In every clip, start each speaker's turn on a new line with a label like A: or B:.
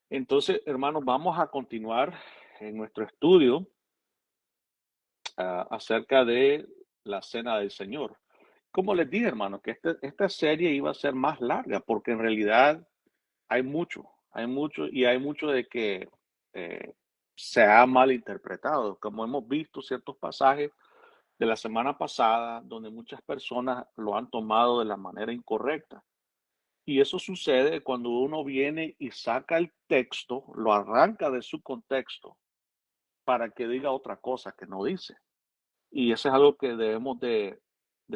A: Entonces, hermanos, vamos a continuar en nuestro estudio acerca de la Cena del Señor. Como les dije, hermanos, que esta serie iba a ser más larga porque en realidad hay mucho y hay mucho de que eh, se ha malinterpretado. Como hemos visto ciertos pasajes de la semana pasada donde muchas personas lo han tomado de la manera incorrecta. Y eso sucede cuando uno viene y saca el texto, lo arranca de su contexto para que diga otra cosa que no dice. Y eso es algo que debemos de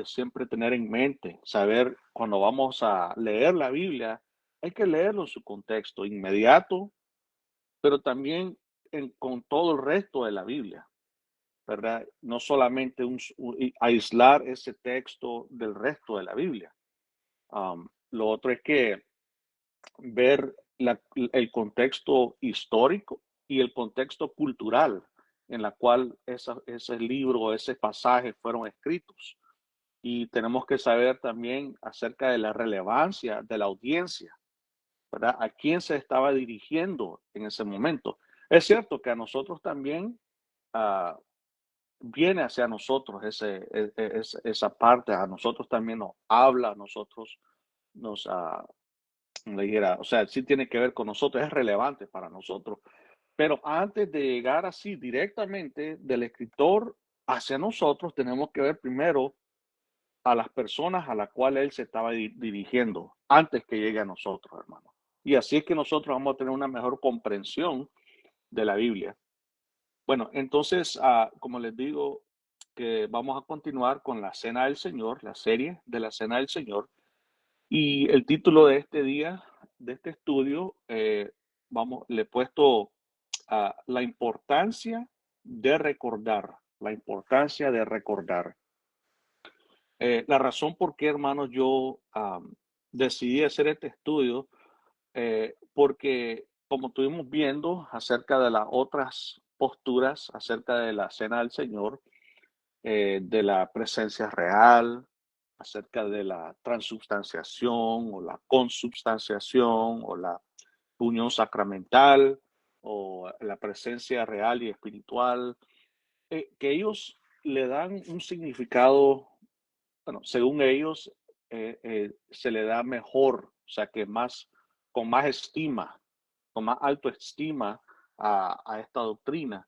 A: siempre tener en mente, saber cuando vamos a leer la Biblia, hay que leerlo en su contexto inmediato, pero también con todo el resto de la Biblia, ¿verdad? No solamente aislar ese texto del resto de la Biblia. Lo otro es que ver el contexto histórico y el contexto cultural en la cual ese libro, ese pasaje fueron escritos. Y tenemos que saber también acerca de la relevancia de la audiencia, ¿verdad? A quién se estaba dirigiendo en ese momento. Es cierto que a nosotros también uh, viene hacia nosotros esa parte, a nosotros también nos habla, a nosotros nos, le dijera, o sea, sí tiene que ver con nosotros, es relevante para nosotros. Pero antes de llegar así directamente del escritor hacia nosotros, tenemos que ver primero a las personas a las cuales él se estaba dirigiendo antes que llegue a nosotros, hermano. Y así es que nosotros vamos a tener una mejor comprensión de la Biblia. Bueno, entonces, como les digo, que vamos a continuar con la Cena del Señor, la serie de la Cena del Señor. Y el título de este día, de este estudio, le he puesto la importancia de recordar, la importancia de recordar. La razón por qué, hermanos, yo decidí hacer este estudio, porque como estuvimos viendo acerca de las otras posturas, acerca de la Cena del Señor, de la presencia real, acerca de la transubstanciación o la consubstanciación o la unión sacramental o la presencia real y espiritual, que ellos le dan un significado, bueno, según ellos, se le da mejor, o sea, que más, con más estima, con más alto estima a esta doctrina.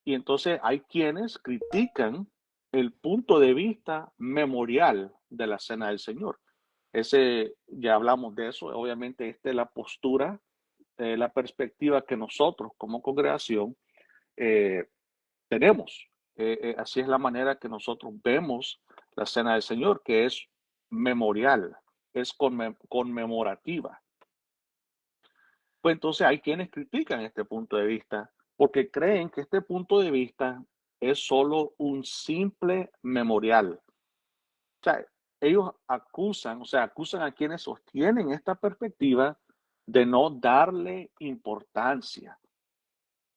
A: Y entonces hay quienes critican el punto de vista memorial de la Cena del Señor. Ese, ya hablamos de eso, obviamente esta es la postura, la perspectiva que nosotros como congregación eh, tenemos. Así es la manera que nosotros vemos la Cena del Señor, que es memorial, es conmemorativa. Pues entonces hay quienes critican este punto de vista porque creen que este punto de vista es solo un simple memorial. O sea, ellos acusan, o sea, acusan a quienes sostienen esta perspectiva de no darle importancia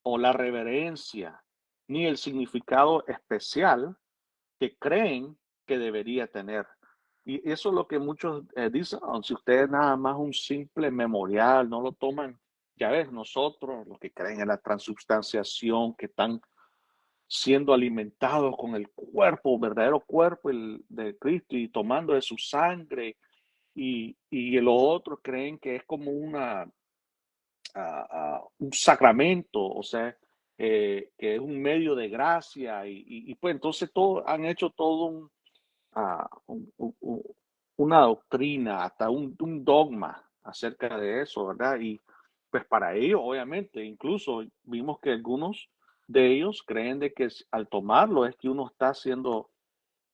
A: o la reverencia ni el significado especial que creen que debería tener. Y eso es lo que muchos dicen, "Oh, si ustedes nada más un simple memorial, no lo toman, ya ves, nosotros, los que creen en la transubstanciación, que están siendo alimentados con el cuerpo, verdadero cuerpo de Cristo y tomando de su sangre, y los otros creen que es como un sacramento, o sea, que es un medio de gracia, y pues entonces han hecho todo a una doctrina, hasta un dogma acerca de eso, ¿verdad? Y pues para ellos, obviamente, incluso vimos que algunos de ellos creen de que al tomarlo es que uno está haciendo,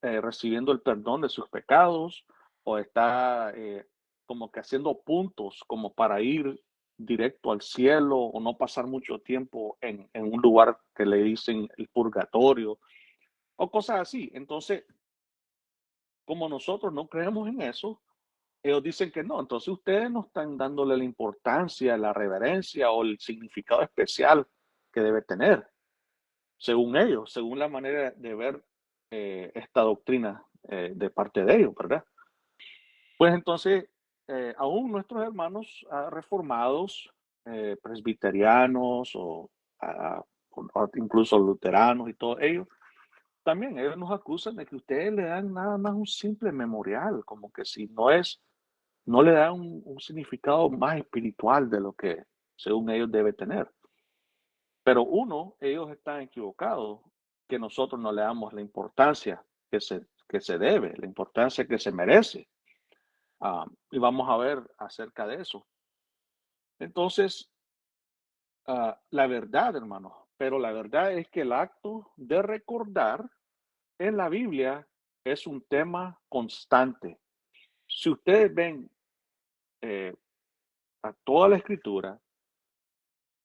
A: recibiendo el perdón de sus pecados o está como que haciendo puntos como para ir directo al cielo o no pasar mucho tiempo en un lugar que le dicen el purgatorio o cosas así. Entonces, como nosotros no creemos en eso, ellos dicen que no. Entonces ustedes no están dándole la importancia, la reverencia o el significado especial que debe tener, según ellos, según la manera de ver esta doctrina de parte de ellos, ¿verdad? Pues entonces, aún nuestros hermanos reformados presbiterianos ah, o incluso luteranos y todos ellos, también ellos nos acusan de que ustedes le dan nada más un simple memorial, como que si no le dan un significado más espiritual de lo que según ellos debe tener. Pero ellos están equivocados, que nosotros no le damos la importancia que se debe, la importancia que se merece. Y vamos a ver acerca de eso. Entonces, la verdad, hermano, pero la verdad es que el acto de recordar en la Biblia es un tema constante. Si ustedes ven a toda la escritura,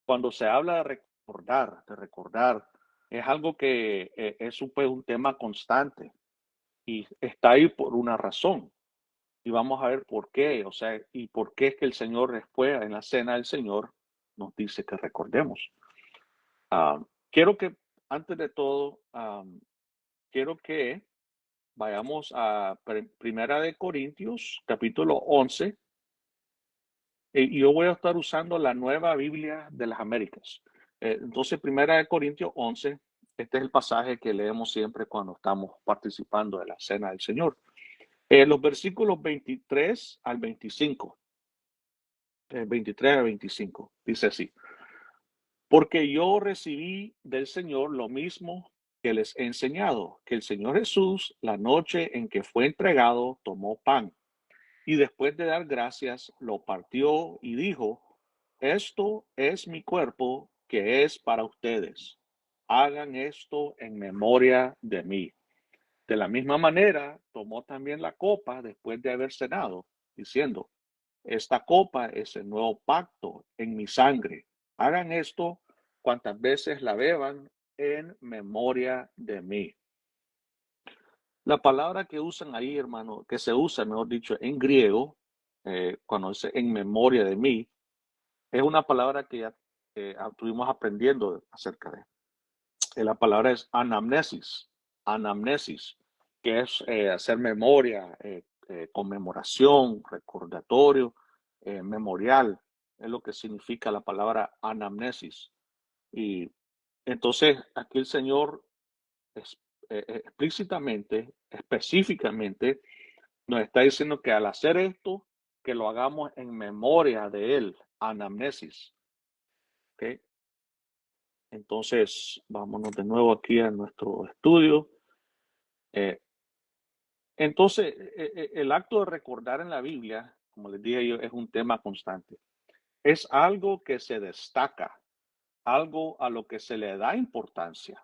A: cuando se habla de recordar, es algo que es un tema constante y está ahí por una razón. Y vamos a ver por qué, o sea, y por qué es que el Señor después, en la cena del Señor, nos dice que recordemos. Ah, quiero que, antes de todo, quiero que vayamos a Primera de Corintios, capítulo 11, y yo voy a estar usando la Nueva Biblia de las Américas. Entonces, Primera de Corintios 11, este es el pasaje que leemos siempre cuando estamos participando de la cena del Señor. Los versículos 23 al 25, 23 al 25, dice así: porque yo recibí del Señor lo mismo que les he enseñado, que el Señor Jesús, la noche en que fue entregado, tomó pan y después de dar gracias, lo partió y dijo: esto es mi cuerpo que es para ustedes. Hagan esto en memoria de mí. De la misma manera, tomó también la copa después de haber cenado, diciendo: esta copa es el nuevo pacto en mi sangre. Hagan esto cuantas veces la beban en memoria de mí. La palabra que usan ahí, hermano, que se usa, mejor dicho, en griego, cuando dice en memoria de mí, es una palabra que ya estuvimos aprendiendo acerca de. La palabra es anamnesis, anamnesis, que es hacer memoria, conmemoración, recordatorio, memorial, es lo que significa la palabra anamnesis. Y entonces aquí el Señor es, explícitamente, específicamente, nos está diciendo que al hacer esto, que lo hagamos en memoria de Él, anamnesis. ¿Okay? Entonces, vámonos de nuevo aquí a nuestro estudio. Eh, entonces, el acto de recordar en la Biblia, como les dije yo, es un tema constante. Es algo que se destaca, algo a lo que se le da importancia,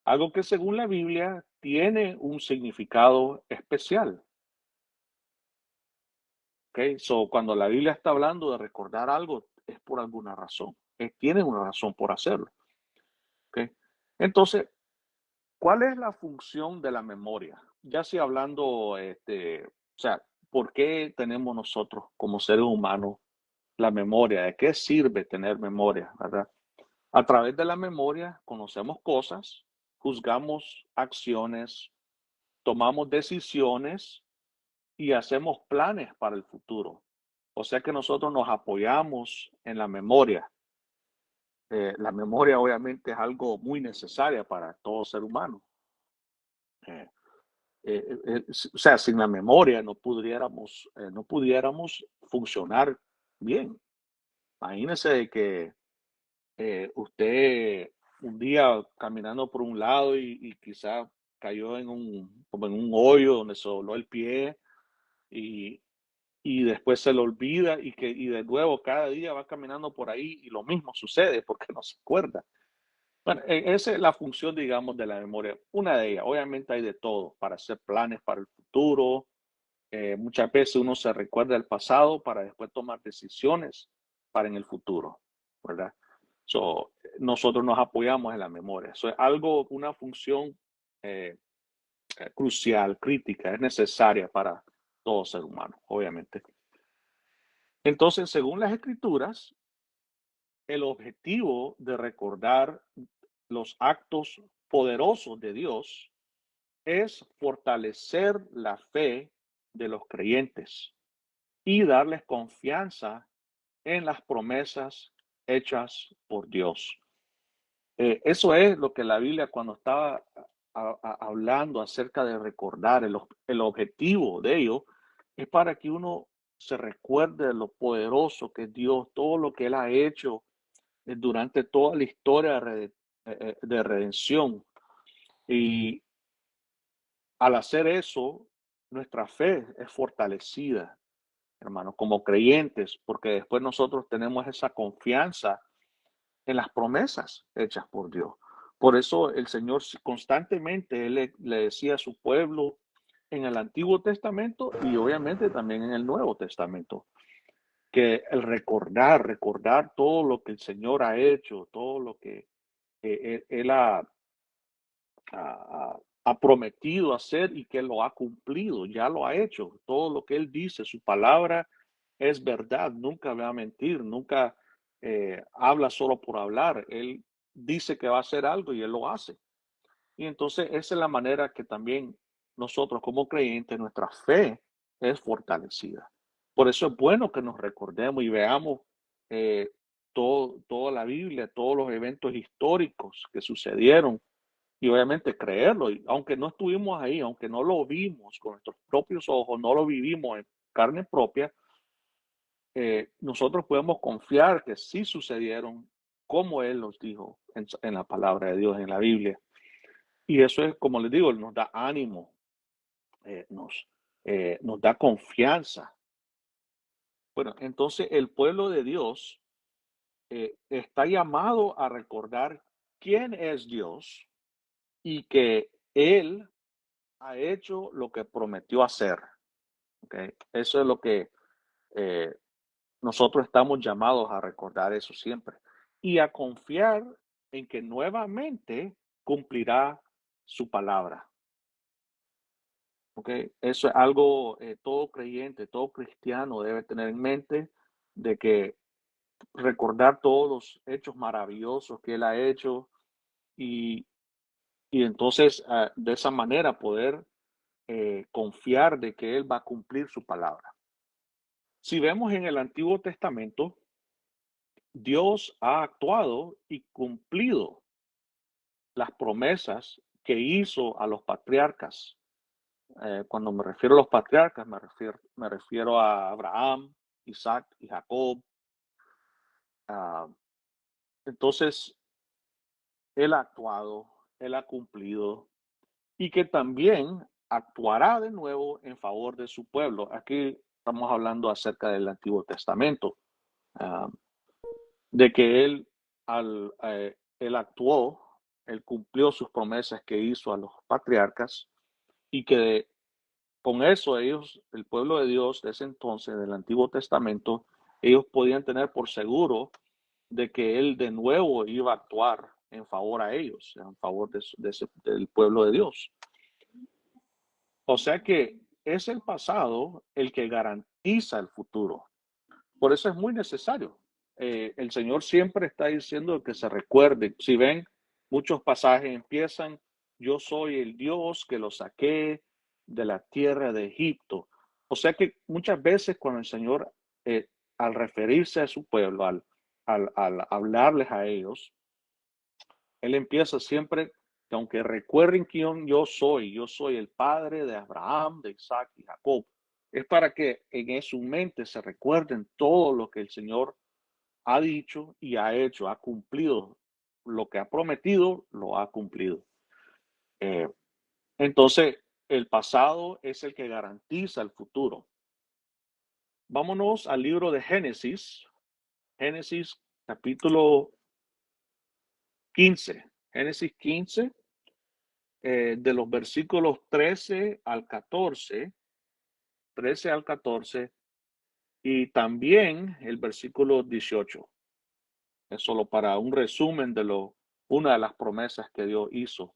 A: algo que según la Biblia tiene un significado especial. ¿Okay? So, cuando la Biblia está hablando de recordar algo, es por alguna razón. Tiene una razón por hacerlo. ¿Okay? Entonces, ¿cuál es la función de la memoria? Ya si hablando, o sea, ¿por qué tenemos nosotros como seres humanos la memoria? ¿De qué sirve tener memoria, verdad? A través de la memoria conocemos cosas, juzgamos acciones, tomamos decisiones y hacemos planes para el futuro. O sea que nosotros nos apoyamos en la memoria. La memoria obviamente es algo muy necesaria para todo ser humano. Eh, o sea, sin la memoria no pudiéramos funcionar bien. Imagínese de que usted un día caminando por un lado y quizá cayó como en un hoyo donde se dobló el pie y, y después se lo olvida y de nuevo cada día va caminando por ahí y lo mismo sucede porque no se acuerda. Bueno, esa es la función, digamos, de la memoria. Una de ellas, obviamente hay de todo, para hacer planes para el futuro. Muchas veces uno se recuerda el pasado para después tomar decisiones para en el futuro, ¿verdad? So, nosotros nos apoyamos en la memoria. Eso es algo, una función eh, crucial, crítica, es necesaria para todo ser humano, obviamente. Entonces, según las escrituras, el objetivo de recordar los actos poderosos de Dios es fortalecer la fe de los creyentes y darles confianza en las promesas hechas por Dios. Eso es lo que la Biblia cuando estaba hablando acerca de recordar el objetivo de ello, es para que uno se recuerde de lo poderoso que es Dios, todo lo que Él ha hecho durante toda la historia de redención. Y al hacer eso, nuestra fe es fortalecida, hermanos, como creyentes, porque después nosotros tenemos esa confianza en las promesas hechas por Dios. Por eso el Señor constantemente él le decía a su pueblo en el Antiguo Testamento y obviamente también en el Nuevo Testamento, que el recordar todo lo que el Señor ha hecho, todo lo que él ha prometido hacer y que lo ha cumplido, ya lo ha hecho. Todo lo que Él dice, su palabra es verdad, nunca va a mentir, nunca habla solo por hablar. Él dice que va a hacer algo y Él lo hace. Y entonces esa es la manera que también nosotros como creyentes, nuestra fe es fortalecida. Por eso es bueno que nos recordemos y veamos eh, toda la Biblia, todos los eventos históricos que sucedieron y obviamente creerlo, y aunque no estuvimos ahí, aunque no lo vimos con nuestros propios ojos, no lo vivimos en carne propia, nosotros podemos confiar que sí sucedieron como Él los dijo en la palabra de Dios, en la Biblia. Y eso es, como les digo, nos da ánimo, nos da confianza. Bueno, entonces el pueblo de Dios está llamado a recordar quién es Dios y que Él ha hecho lo que prometió hacer. ¿Okay? Eso es lo que eh, nosotros estamos llamados a recordar eso siempre y a confiar en que nuevamente cumplirá su palabra. ¿Okay? Eso es algo todo creyente, todo cristiano debe tener en mente de que recordar todos los hechos maravillosos que él ha hecho y, y entonces de esa manera poder confiar de que él va a cumplir su palabra. Si vemos en el Antiguo Testamento, Dios ha actuado y cumplido las promesas que hizo a los patriarcas. Cuando me refiero a los patriarcas, me refiero a Abraham, Isaac y Jacob. Ah, entonces, Él ha actuado, Él ha cumplido y que también actuará de nuevo en favor de su pueblo. Aquí estamos hablando acerca del Antiguo Testamento. Ah, de que él actuó, él cumplió sus promesas que hizo a los patriarcas y que con eso ellos, el pueblo de Dios de ese entonces, del Antiguo Testamento, ellos podían tener por seguro de que él de nuevo iba a actuar en favor a ellos, en favor del pueblo de Dios. O sea que es el pasado el que garantiza el futuro. Por eso es muy necesario. El Señor siempre está diciendo que se recuerde. Si ven, muchos pasajes empiezan, yo soy el Dios que lo saqué de la tierra de Egipto. O sea que muchas veces cuando el Señor, al referirse a su pueblo, al hablarles a ellos, Él empieza siempre que aunque recuerden quién yo soy el padre de Abraham, de Isaac y Jacob. Es para que en su mente se recuerden todo lo que el Señor ha dicho y ha hecho, ha cumplido. Lo que ha prometido, lo ha cumplido. Eh, entonces, el pasado es el que garantiza el futuro. Vámonos al libro de Génesis, Génesis capítulo 15. Génesis 15, de los versículos 13 al 14, y también el versículo 18. Es solo para un resumen de una de las promesas que Dios hizo.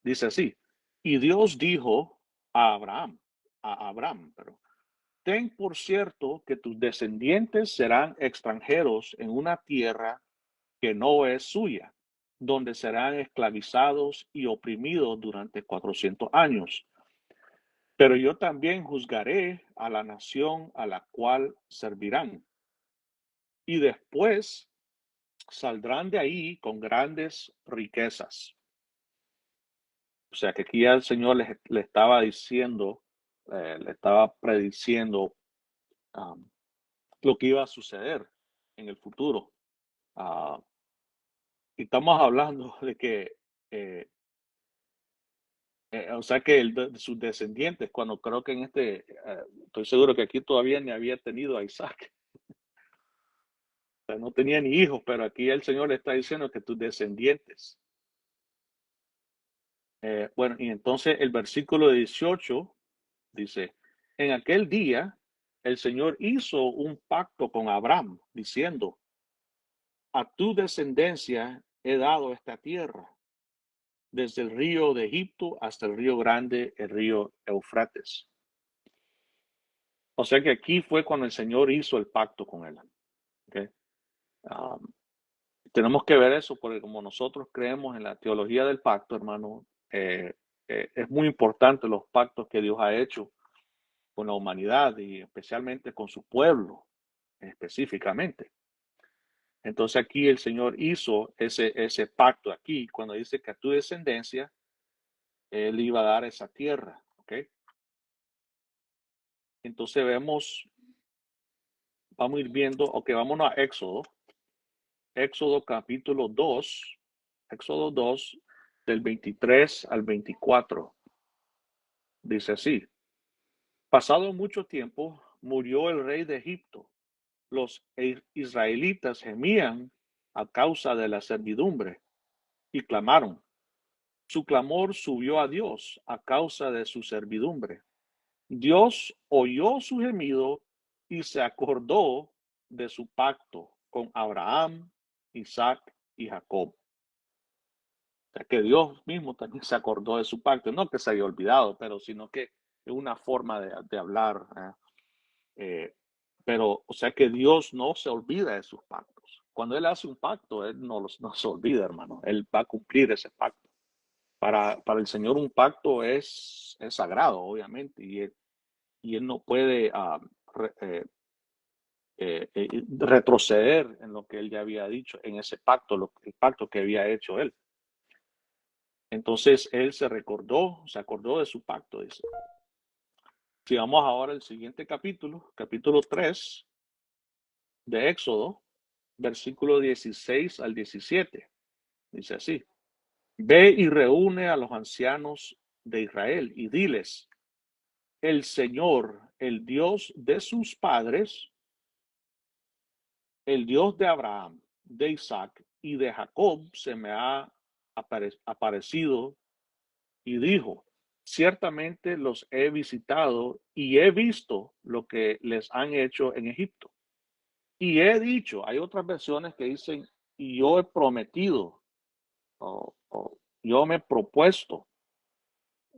A: Dice así, y Dios dijo a Abraham, pero ten por cierto que tus descendientes serán extranjeros en una tierra que no es suya, donde serán esclavizados y oprimidos durante 400 años. Pero yo también juzgaré a la nación a la cual servirán. y después saldrán de ahí con grandes riquezas. O sea que aquí ya el Señor le estaba diciendo, le estaba prediciendo lo que iba a suceder en el futuro. Ah, y estamos hablando de que, eh, o sea que de sus descendientes, cuando creo que estoy seguro que aquí todavía ni había tenido a Isaac, o sea, no tenía ni hijos, pero aquí el Señor le está diciendo que tus descendientes. Bueno, y entonces el versículo 18 dice, en aquel día el Señor hizo un pacto con Abraham, diciendo, a tu descendencia he dado esta tierra, desde el río de Egipto hasta el río grande, el río Eufrates. O sea que aquí fue cuando el Señor hizo el pacto con él. ¿Okay? Um, Tenemos que ver eso porque como nosotros creemos en la teología del pacto, hermano, es muy importante los pactos que Dios ha hecho con la humanidad y especialmente con su pueblo, específicamente. Entonces aquí el Señor hizo ese pacto aquí, cuando dice que a tu descendencia, Él iba a dar esa tierra. ¿Ok? Entonces vamos a ir viendo, ok, vámonos a Éxodo capítulo 2, Éxodo 2 del 23 al 24. Dice así, pasado mucho tiempo, murió el rey de Egipto. Los israelitas gemían a causa de la servidumbre y clamaron. Su clamor subió a Dios a causa de su servidumbre. Dios oyó su gemido y se acordó de su pacto con Abraham, Isaac y Jacob. O sea que Dios mismo también se acordó de su pacto, no que se haya olvidado, pero sino que es una forma de hablar. Pero, o sea que Dios no se olvida de sus pactos. Cuando Él hace un pacto, Él no se olvida, hermano. Él va a cumplir ese pacto. Para el Señor un pacto es sagrado, obviamente, y él no puede retroceder en lo que Él ya había dicho, en ese pacto, el pacto que había hecho Él. Entonces Él se acordó de su pacto, dice. Si vamos ahora al siguiente capítulo, capítulo 3 de Éxodo, versículo 16 al 17. Dice así, ve y reúne a los ancianos de Israel y diles, el Señor, el Dios de sus padres, el Dios de Abraham, de Isaac y de Jacob, se me ha aparecido y dijo, ciertamente los he visitado y he visto lo que les han hecho en Egipto. Y he dicho, hay otras versiones que dicen, y yo he prometido, o yo me he propuesto.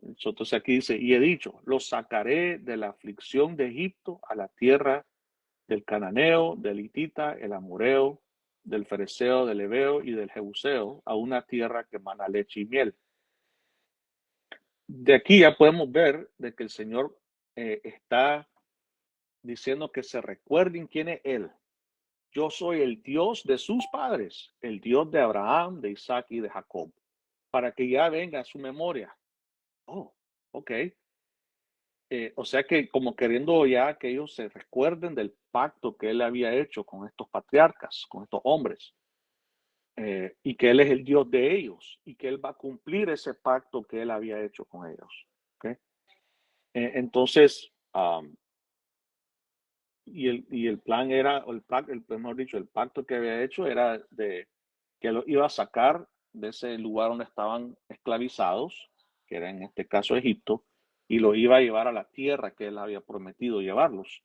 A: Entonces aquí dice, y he dicho, los sacaré de la aflicción de Egipto a la tierra del cananeo, del hitita, el amoreo, del fereceo, del heveo y del jebuseo, a una tierra que emana leche y miel. De aquí ya podemos ver de que el Señor está diciendo que se recuerden quién es Él. Yo soy el Dios de sus padres, el Dios de Abraham, de Isaac y de Jacob, para que ya venga a su memoria. Oh, ok. O sea que como queriendo ya que ellos se recuerden del pacto que él había hecho con estos patriarcas, con estos hombres, y que él es el Dios de ellos y que él va a cumplir ese pacto que él había hecho con ellos. ¿Okay? Entonces, y el plan era, mejor dicho, el pacto que había hecho era de que lo iba a sacar de ese lugar donde estaban esclavizados, que era en este caso Egipto, y lo iba a llevar a la tierra que él había prometido llevarlos.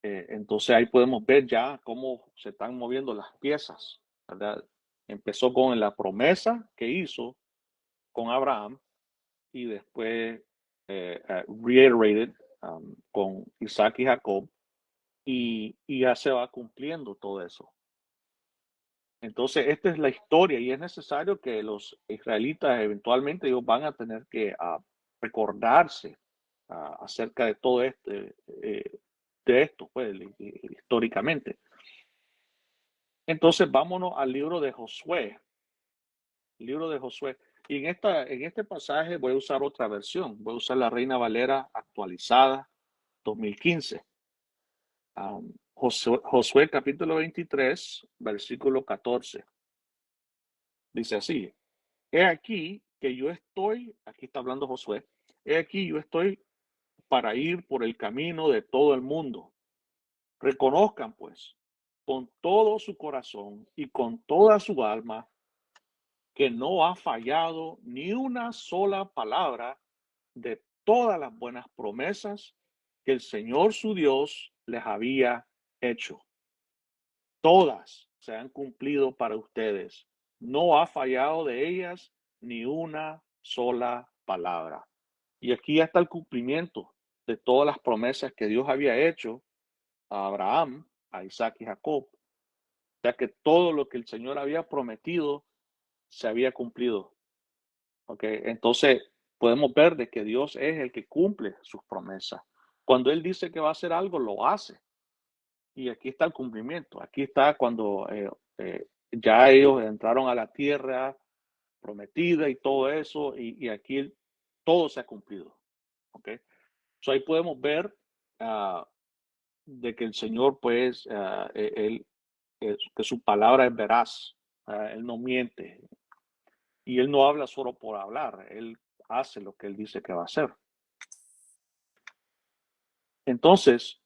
A: Entonces ahí podemos ver ya cómo se están moviendo las piezas, ¿verdad? Empezó con la promesa que hizo con Abraham y después reiterated con Isaac y Jacob y ya se va cumpliendo todo eso. Entonces, esta es la historia y es necesario que los israelitas eventualmente ellos van a tener que recordarse acerca de todo de esto, pues, históricamente. Entonces, vámonos al libro de Josué. Libro de Josué. Y en este pasaje voy a usar otra versión. Voy a usar la Reina Valera actualizada 2015. Josué capítulo 23, versículo 14. Dice así: He aquí que yo estoy, aquí está hablando Josué, he aquí yo estoy para ir por el camino de todo el mundo. Reconozcan pues con todo su corazón y con toda su alma que no ha fallado ni una sola palabra de todas las buenas promesas que el Señor su Dios les había hecho. Todas se han cumplido para ustedes. No ha fallado de ellas ni una sola palabra. Y aquí está el cumplimiento de todas las promesas que Dios había hecho a Abraham, a Isaac y Jacob, ya que todo lo que el Señor había prometido se había cumplido. ¿Okay? Entonces, podemos ver de que Dios es el que cumple sus promesas. Cuando Él dice que va a hacer algo, lo hace. Y aquí está el cumplimiento. Aquí está cuando ya ellos entraron a la tierra prometida y todo eso, y aquí todo se ha cumplido. ¿Okay? So ahí podemos ver de que el Señor, pues, que su palabra es veraz. Él no miente. Y Él no habla solo por hablar. Él hace lo que Él dice que va a hacer. Entonces,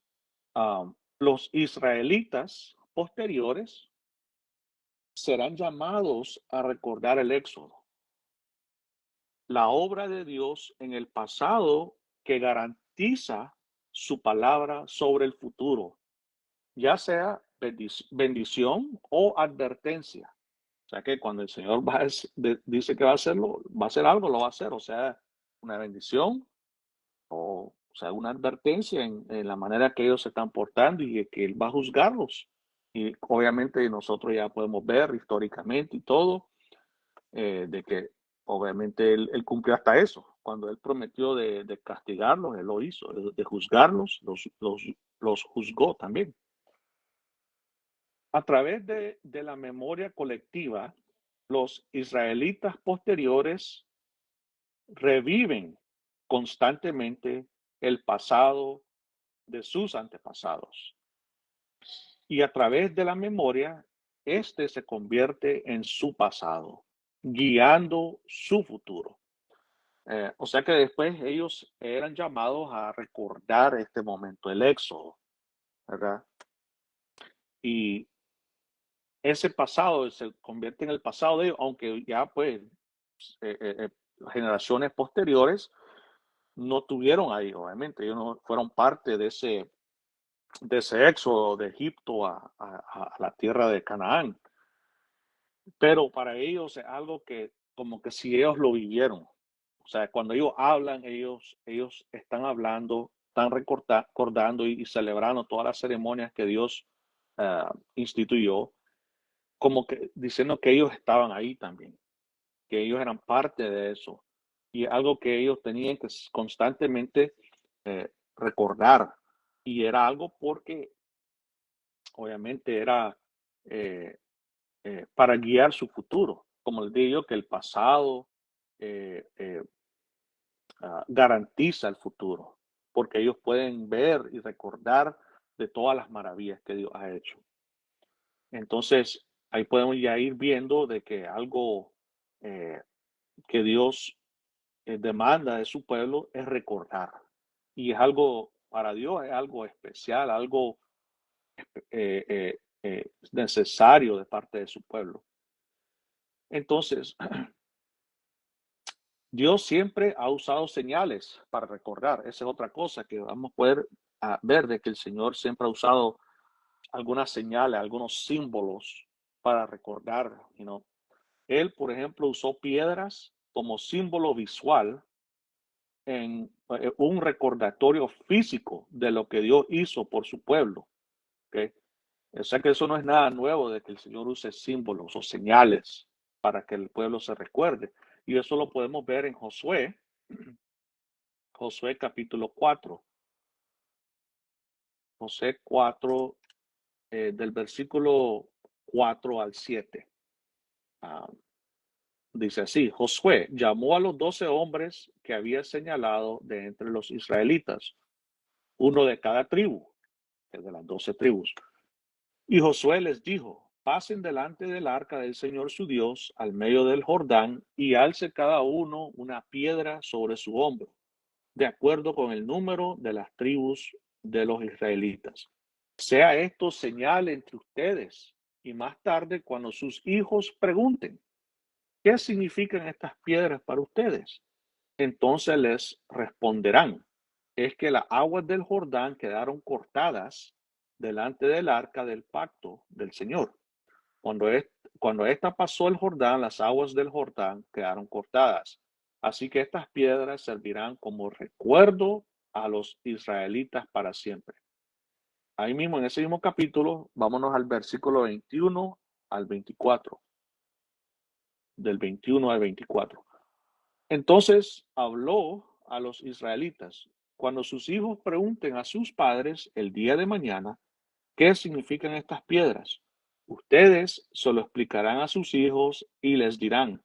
A: los israelitas posteriores serán llamados a recordar el Éxodo, la obra de Dios en el pasado que garantiza su palabra sobre el futuro, ya sea bendición o advertencia. O sea que cuando el Señor dice que va a hacerlo, va a hacer algo, lo va a hacer. O sea, una bendición o sea, una advertencia en la manera que ellos se están portando y que Él va a juzgarlos. Y obviamente nosotros ya podemos ver históricamente y todo, de que obviamente él cumplió hasta eso. Cuando Él prometió de castigarlos, Él lo hizo, de juzgarlos, los juzgó también. A través de la memoria colectiva, los israelitas posteriores reviven constantemente el pasado de sus antepasados. Y a través de la memoria, este se convierte en su pasado, guiando su futuro. O sea que después ellos eran llamados a recordar este momento, el éxodo, ¿verdad? Y ese pasado se convierte en el pasado de ellos, aunque ya pues generaciones posteriores no tuvieron ahí, obviamente, ellos no fueron parte de ese éxodo de Egipto a la tierra de Canaán. Pero para ellos es algo que como que si ellos lo vivieron. O sea, cuando ellos hablan, ellos están hablando, están recordando y celebrando todas las ceremonias que Dios instituyó, como que diciendo que ellos estaban ahí también, que ellos eran parte de eso. Y algo que ellos tenían que constantemente recordar. Y era algo porque obviamente era eh, para guiar su futuro. Como les digo, que el pasado eh, eh, garantiza el futuro, porque ellos pueden ver y recordar de todas las maravillas que Dios ha hecho. Entonces, ahí podemos ya ir viendo de que algo eh, que Dios demanda de su pueblo es recordar. Y es algo, para Dios, es algo especial, algo necesario de parte de su pueblo. Entonces, Dios siempre ha usado señales para recordar. Esa es otra cosa que vamos a poder ver, de que el Señor siempre ha usado algunas señales, algunos símbolos para recordar. Él, por ejemplo, usó piedras como símbolo visual en un recordatorio físico de lo que Dios hizo por su pueblo. ¿Okay? O sea que eso no es nada nuevo, de que el Señor use símbolos o señales para que el pueblo se recuerde. Y eso lo podemos ver en Josué, Josué capítulo 4. Josué 4, del versículo 4 al 7. Ah, Dice así: Josué llamó a los 12 hombres que había señalado de entre los israelitas, uno de cada tribu, de las 12 tribus. Y Josué les dijo: pasen delante del arca del Señor su Dios al medio del Jordán y alce cada uno una piedra sobre su hombro, de acuerdo con el número de las tribus de los israelitas. Sea esto señal entre ustedes, y más tarde, cuando sus hijos pregunten: ¿qué significan estas piedras para ustedes? Entonces les responderán: es que las aguas del Jordán quedaron cortadas delante del arca del pacto del Señor. Cuando ésta pasó el Jordán, las aguas del Jordán quedaron cortadas. Así que estas piedras servirán como recuerdo a los israelitas para siempre. Ahí mismo, en ese mismo capítulo, vámonos al versículo 21 al 24. Del 21 al 24. Entonces habló a los israelitas: cuando sus hijos pregunten a sus padres el día de mañana qué significan estas piedras, ustedes se lo explicarán a sus hijos y les dirán: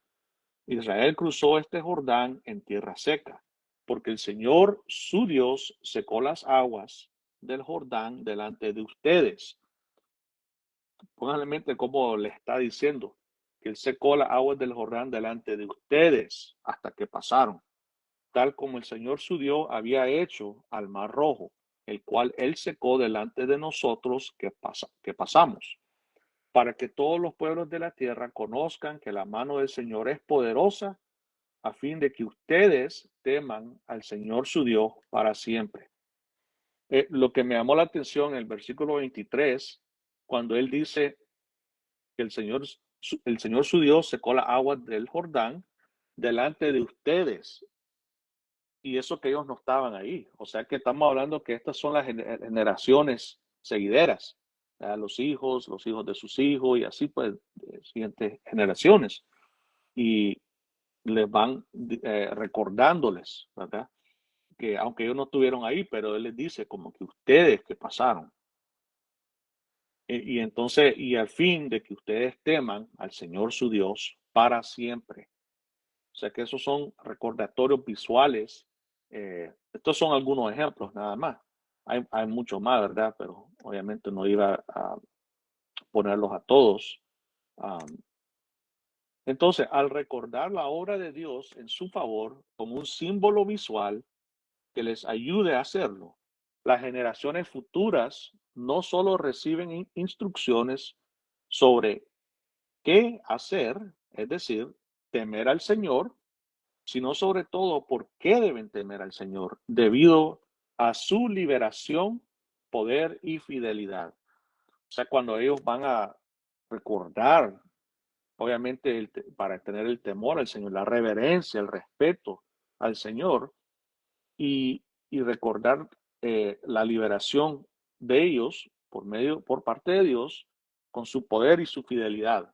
A: Israel cruzó este Jordán en tierra seca, porque el Señor su Dios secó las aguas del Jordán delante de ustedes. Pónganle en mente cómo le está diciendo que él secó las aguas del Jordán delante de ustedes hasta que pasaron, tal como el Señor su Dios había hecho al Mar Rojo, el cual él secó delante de nosotros que pasamos, para que todos los pueblos de la tierra conozcan que la mano del Señor es poderosa, a fin de que ustedes teman al Señor su Dios para siempre. Lo que me llamó la atención en el versículo 23, cuando él dice que el Señor su Dios secó las aguas del Jordán delante de ustedes, y eso que ellos no estaban ahí. O sea que estamos hablando que estas son las generaciones seguideras, los hijos de sus hijos y así pues, siguientes generaciones. Y les van recordándoles, ¿verdad? Que aunque ellos no estuvieron ahí, pero él les dice como que ustedes que pasaron. Y entonces, y al fin de que ustedes teman al Señor su Dios para siempre. O sea que esos son recordatorios visuales. Estos son algunos ejemplos nada más. Hay mucho más, ¿verdad? Pero obviamente no iba a ponerlos a todos. Entonces, al recordar la obra de Dios en su favor como un símbolo visual que les ayude a hacerlo, las generaciones futuras no solo reciben instrucciones sobre qué hacer, es decir, temer al Señor, sino sobre todo por qué deben temer al Señor, debido a su liberación, poder y fidelidad. O sea, cuando ellos van a recordar, obviamente, para tener el temor al Señor, la reverencia, el respeto al Señor y recordar la liberación de ellos por parte de Dios, con su poder y su fidelidad,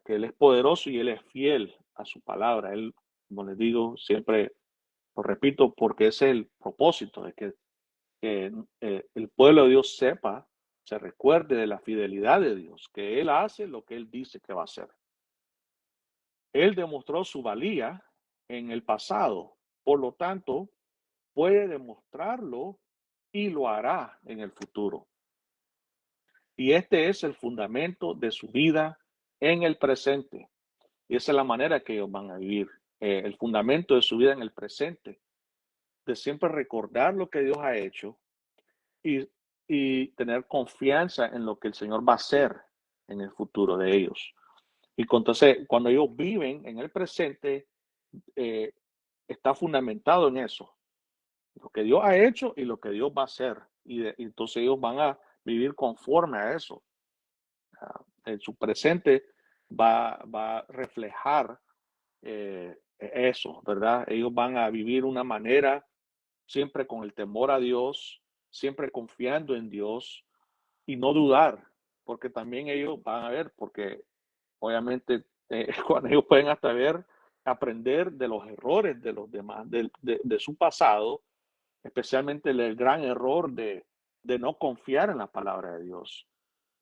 A: que Él es poderoso y Él es fiel a su palabra. Él, como les digo, siempre lo repito, porque ese es el propósito, de que el pueblo de Dios sepa, se recuerde de la fidelidad de Dios, que Él hace lo que Él dice que va a hacer. Él demostró su valía en el pasado, por lo tanto, puede demostrarlo y lo hará en el futuro. Y este es el fundamento de su vida en el presente. Y esa es la manera que ellos van a vivir. El fundamento de su vida en el presente, de siempre recordar lo que Dios ha hecho y, y tener confianza en lo que el Señor va a hacer en el futuro de ellos. Y entonces, cuando ellos viven en el presente, eh, está fundamentado en eso, lo que Dios ha hecho y lo que Dios va a hacer. Y entonces ellos van a vivir conforme a eso. En su presente va a reflejar eso, ¿verdad? Ellos van a vivir una manera siempre con el temor a Dios, siempre confiando en Dios y no dudar, porque también ellos van a ver, porque obviamente cuando ellos pueden hasta ver, aprender de los errores de los demás, de su pasado, especialmente el gran error de no confiar en la palabra de Dios.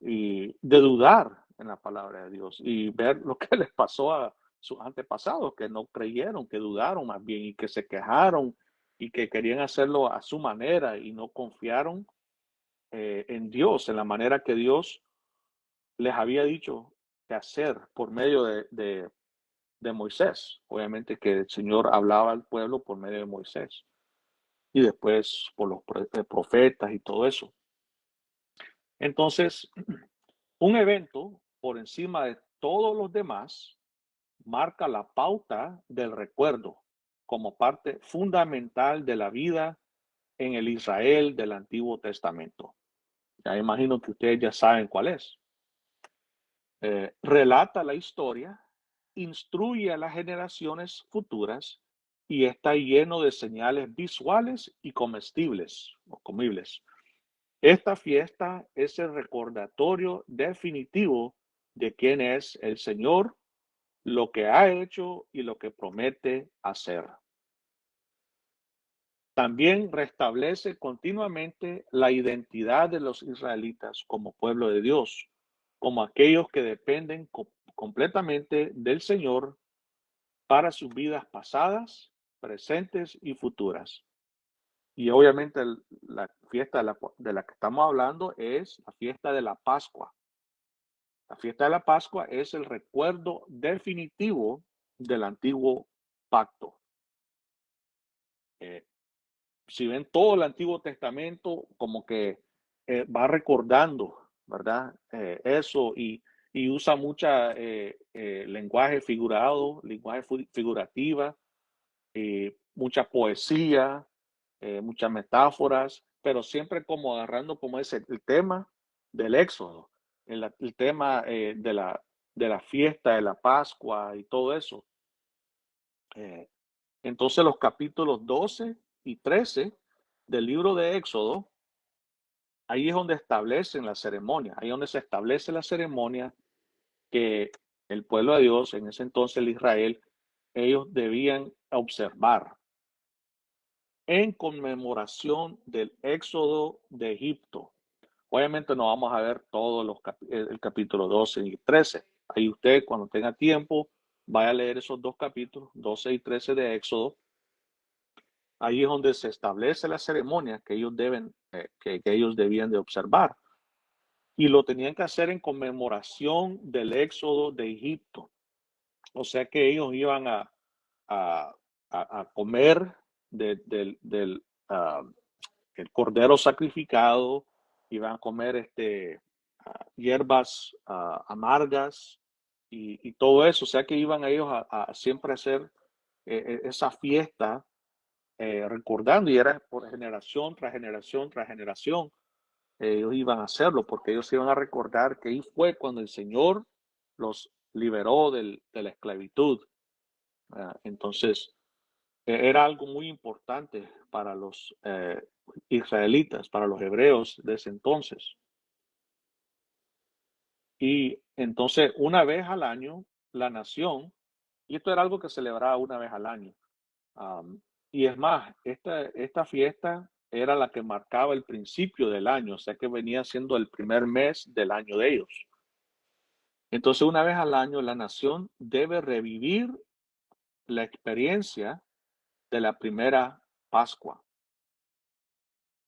A: y de dudar en la palabra de Dios y ver lo que les pasó a sus antepasados, que no creyeron, que dudaron más bien y que se quejaron y que querían hacerlo a su manera y no confiaron en Dios, en la manera que Dios les había dicho que hacer por medio de Moisés. Obviamente que el Señor hablaba al pueblo por medio de Moisés y después por los profetas y todo eso. Entonces, un evento por encima de todos los demás marca la pauta del recuerdo como parte fundamental de la vida en el Israel del Antiguo Testamento. Ya imagino que ustedes ya saben cuál es. Relata la historia, instruye a las generaciones futuras y está lleno de señales visuales y comestibles o comibles. Esta fiesta es el recordatorio definitivo de quién es el Señor, lo que ha hecho y lo que promete hacer. También restablece continuamente la identidad de los israelitas como pueblo de Dios, como aquellos que dependen completamente del Señor para sus vidas pasadas, presentes y futuras. Y obviamente la fiesta de la que estamos hablando es la fiesta de la Pascua. La fiesta de la Pascua es el recuerdo definitivo del antiguo pacto. Eh, si ven todo el Antiguo Testamento, como que va recordando, ¿verdad? Eso y usa mucha lenguaje figurado, lenguaje figurativa, mucha poesía, muchas metáforas, pero siempre como agarrando como ese el tema del Éxodo, el tema de la fiesta de la Pascua y todo eso. Entonces los capítulos 12 y 13 del libro de Éxodo, ahí es donde establecen la ceremonia, ahí es donde se establece la ceremonia que el pueblo de Dios, en ese entonces el Israel, ellos debían observar en conmemoración del éxodo de Egipto. Obviamente no vamos a ver todos el capítulo 12 y 13. Ahí usted cuando tenga tiempo vaya a leer esos dos capítulos, 12 y 13 de Éxodo. Ahí es donde se establece la ceremonia que ellos que ellos debían de observar. Y lo tenían que hacer en conmemoración del éxodo de Egipto. O sea que ellos iban a, a comer del el cordero sacrificado, iban a comer hierbas amargas y todo eso. O sea que iban ellos a siempre hacer esa fiesta recordando y era por generación tras generación tras generación. Ellos iban a hacerlo porque ellos iban a recordar que ahí fue cuando el Señor los liberó de la esclavitud. Entonces, era algo muy importante para los israelitas, para los hebreos de ese entonces. Y entonces, una vez al año, la nación, y esto era algo que celebraba una vez al año, y es más, esta fiesta era la que marcaba el principio del año, o sea que venía siendo el primer mes del año de ellos. Entonces, una vez al año, la nación debe revivir la experiencia de la primera Pascua.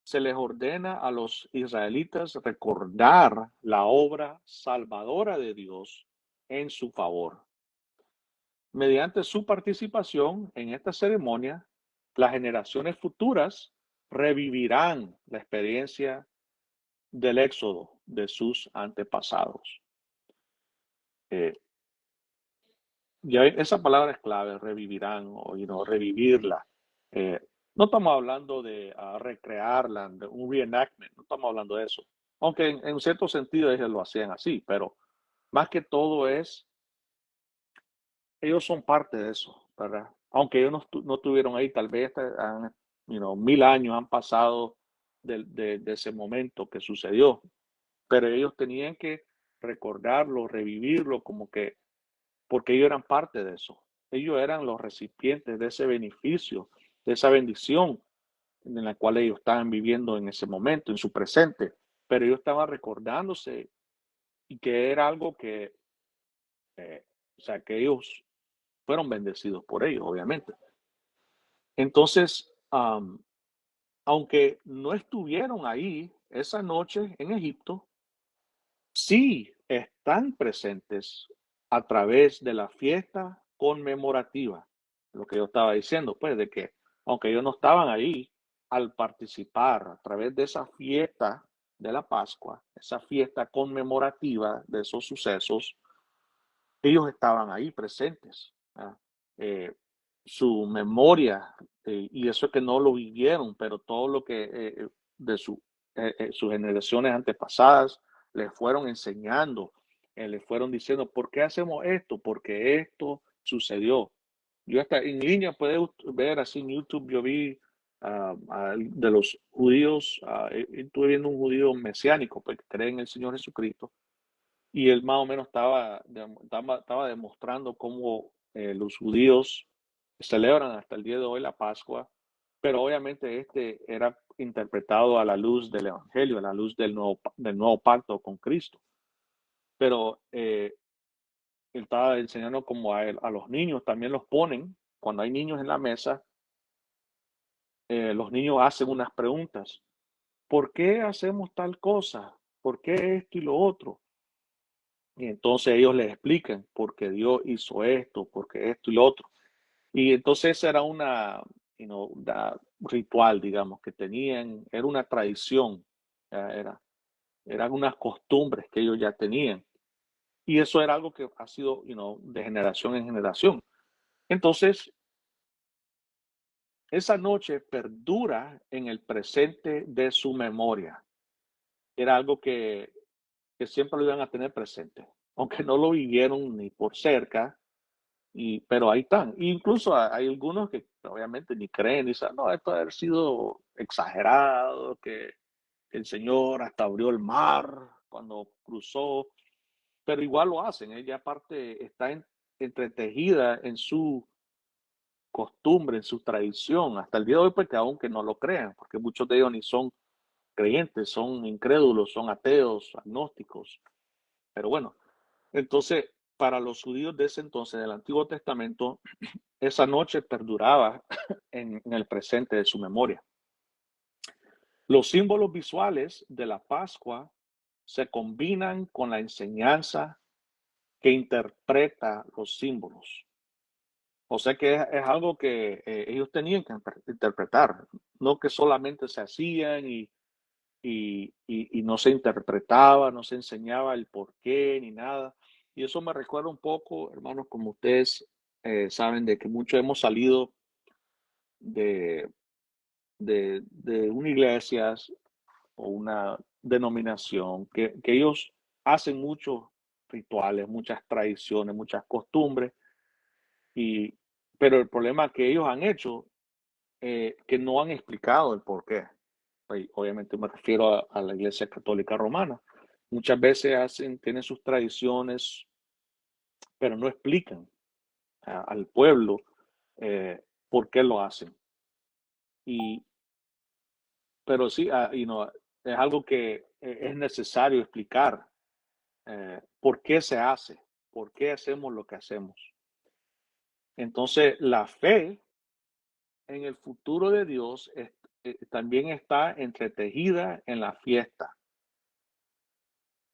A: Se les ordena a los israelitas recordar la obra salvadora de Dios en su favor. Mediante su participación en esta ceremonia, las generaciones futuras revivirán la experiencia del éxodo de sus antepasados. Ya esa palabra es clave, revivirán o revivirla. Eh, no estamos hablando de recrearla, de un reenactment, no estamos hablando de eso. Aunque en cierto sentido ellos lo hacían así, pero más que todo ellos son parte de eso, ¿verdad? Aunque ellos no estuvieron ahí, tal vez 1000 años han pasado de ese momento que sucedió, pero ellos tenían que recordarlo, revivirlo, como que porque ellos eran parte de eso. Ellos eran los recipientes de ese beneficio, de esa bendición en la cual ellos estaban viviendo en ese momento, en su presente. Pero ellos estaban recordándose y que era algo que, o sea, que ellos fueron bendecidos por ellos, obviamente. Entonces, aunque no estuvieron ahí esa noche en Egipto, sí están presentes a través de la fiesta conmemorativa. Lo que yo estaba diciendo, pues, de que aunque ellos no estaban ahí, al participar a través de esa fiesta de la Pascua, esa fiesta conmemorativa de esos sucesos, ellos estaban ahí presentes. ¿Verdad? Eh, su memoria, y eso que no lo vivieron, pero todo lo que de sus generaciones antepasadas les fueron enseñando, les fueron diciendo, ¿por qué hacemos esto? Porque esto sucedió. Yo hasta en línea puede ver así en YouTube, yo vi de los judíos, estuve viendo un judío mesiánico, pues, que cree en el Señor Jesucristo, y él más o menos estaba demostrando cómo los judíos celebran hasta el día de hoy la Pascua, pero obviamente este era interpretado a la luz del Evangelio, a la luz del nuevo pacto con Cristo. Pero él estaba enseñando como a los niños también los ponen, cuando hay niños en la mesa, los niños hacen unas preguntas. ¿Por qué hacemos tal cosa? ¿Por qué esto y lo otro? Y entonces ellos les explican por qué Dios hizo esto, por qué esto y lo otro. Y entonces era una ritual, digamos, que tenían, era una tradición, eran unas costumbres que ellos ya tenían. Y eso era algo que ha sido, de generación en generación. Entonces, esa noche perdura en el presente de su memoria. Era algo que siempre lo iban a tener presente, aunque no lo vivieron ni por cerca. Pero ahí están. Incluso hay algunos que obviamente ni creen, dicen, no, esto debe haber sido exagerado, que el Señor hasta abrió el mar cuando cruzó, pero igual lo hacen. Ella aparte está entretejida en su costumbre, en su tradición, hasta el día de hoy, porque aunque no lo crean, porque muchos de ellos ni son creyentes, son incrédulos, son ateos, agnósticos. Pero bueno, entonces, para los judíos de ese entonces, del Antiguo Testamento, esa noche perduraba en el presente de su memoria. Los símbolos visuales de la Pascua se combinan con la enseñanza que interpreta los símbolos. O sea que es algo que ellos tenían que interpretar, no que solamente se hacían y no se interpretaba, no se enseñaba el por qué ni nada. Y eso me recuerda un poco, hermanos, como ustedes saben, de que muchos hemos salido de, de una iglesia o una denominación que ellos hacen muchos rituales, muchas tradiciones, muchas costumbres, y, pero el problema que ellos han hecho, que no han explicado el por qué. Obviamente me refiero a la Iglesia Católica Romana. Muchas veces tienen sus tradiciones, pero no explican al pueblo por qué lo hacen. Y, pero sí, es algo que es necesario explicar por qué se hace, por qué hacemos lo que hacemos. Entonces, la fe en el futuro de Dios también está entretejida en la fiesta.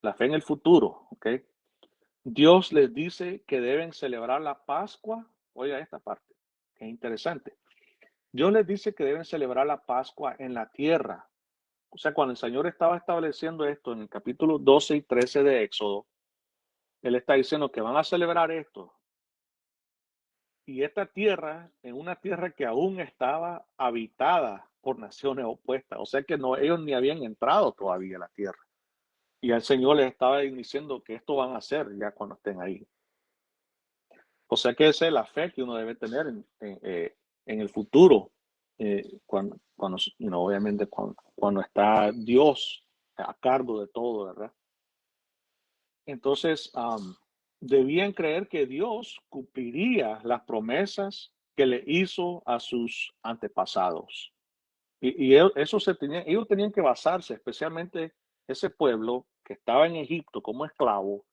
A: La fe en el futuro, ¿ok? Dios les dice que deben celebrar la Pascua. Oiga esta parte, que es interesante. Dios les dice que deben celebrar la Pascua en la tierra. O sea, cuando el Señor estaba estableciendo esto en el capítulo 12 y 13 de Éxodo, Él está diciendo que van a celebrar esto. Y esta tierra, en una tierra que aún estaba habitada por naciones opuestas. O sea que no, ellos ni habían entrado todavía a la tierra. Y el Señor les estaba diciendo que esto van a hacer ya cuando estén ahí. O sea que esa es la fe que uno debe tener en el futuro, cuando obviamente cuando está Dios a cargo de todo, ¿verdad? Entonces, debían creer que Dios cumpliría las promesas que le hizo a sus antepasados. Y ellos tenían que basarse, especialmente ese pueblo, que estaba en Egipto como esclavo,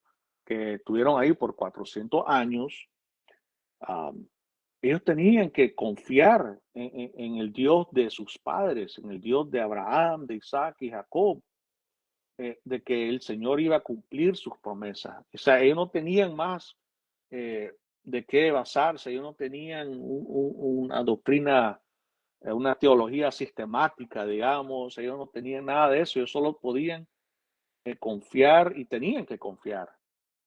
A: que estuvieron ahí por 400 años, ellos tenían que confiar en el Dios de sus padres, en el Dios de Abraham, de Isaac y Jacob, de que el Señor iba a cumplir sus promesas. O sea, ellos no tenían más de qué basarse, ellos no tenían una doctrina, una teología sistemática, digamos, ellos no tenían nada de eso, ellos solo podían confiar y tenían que confiar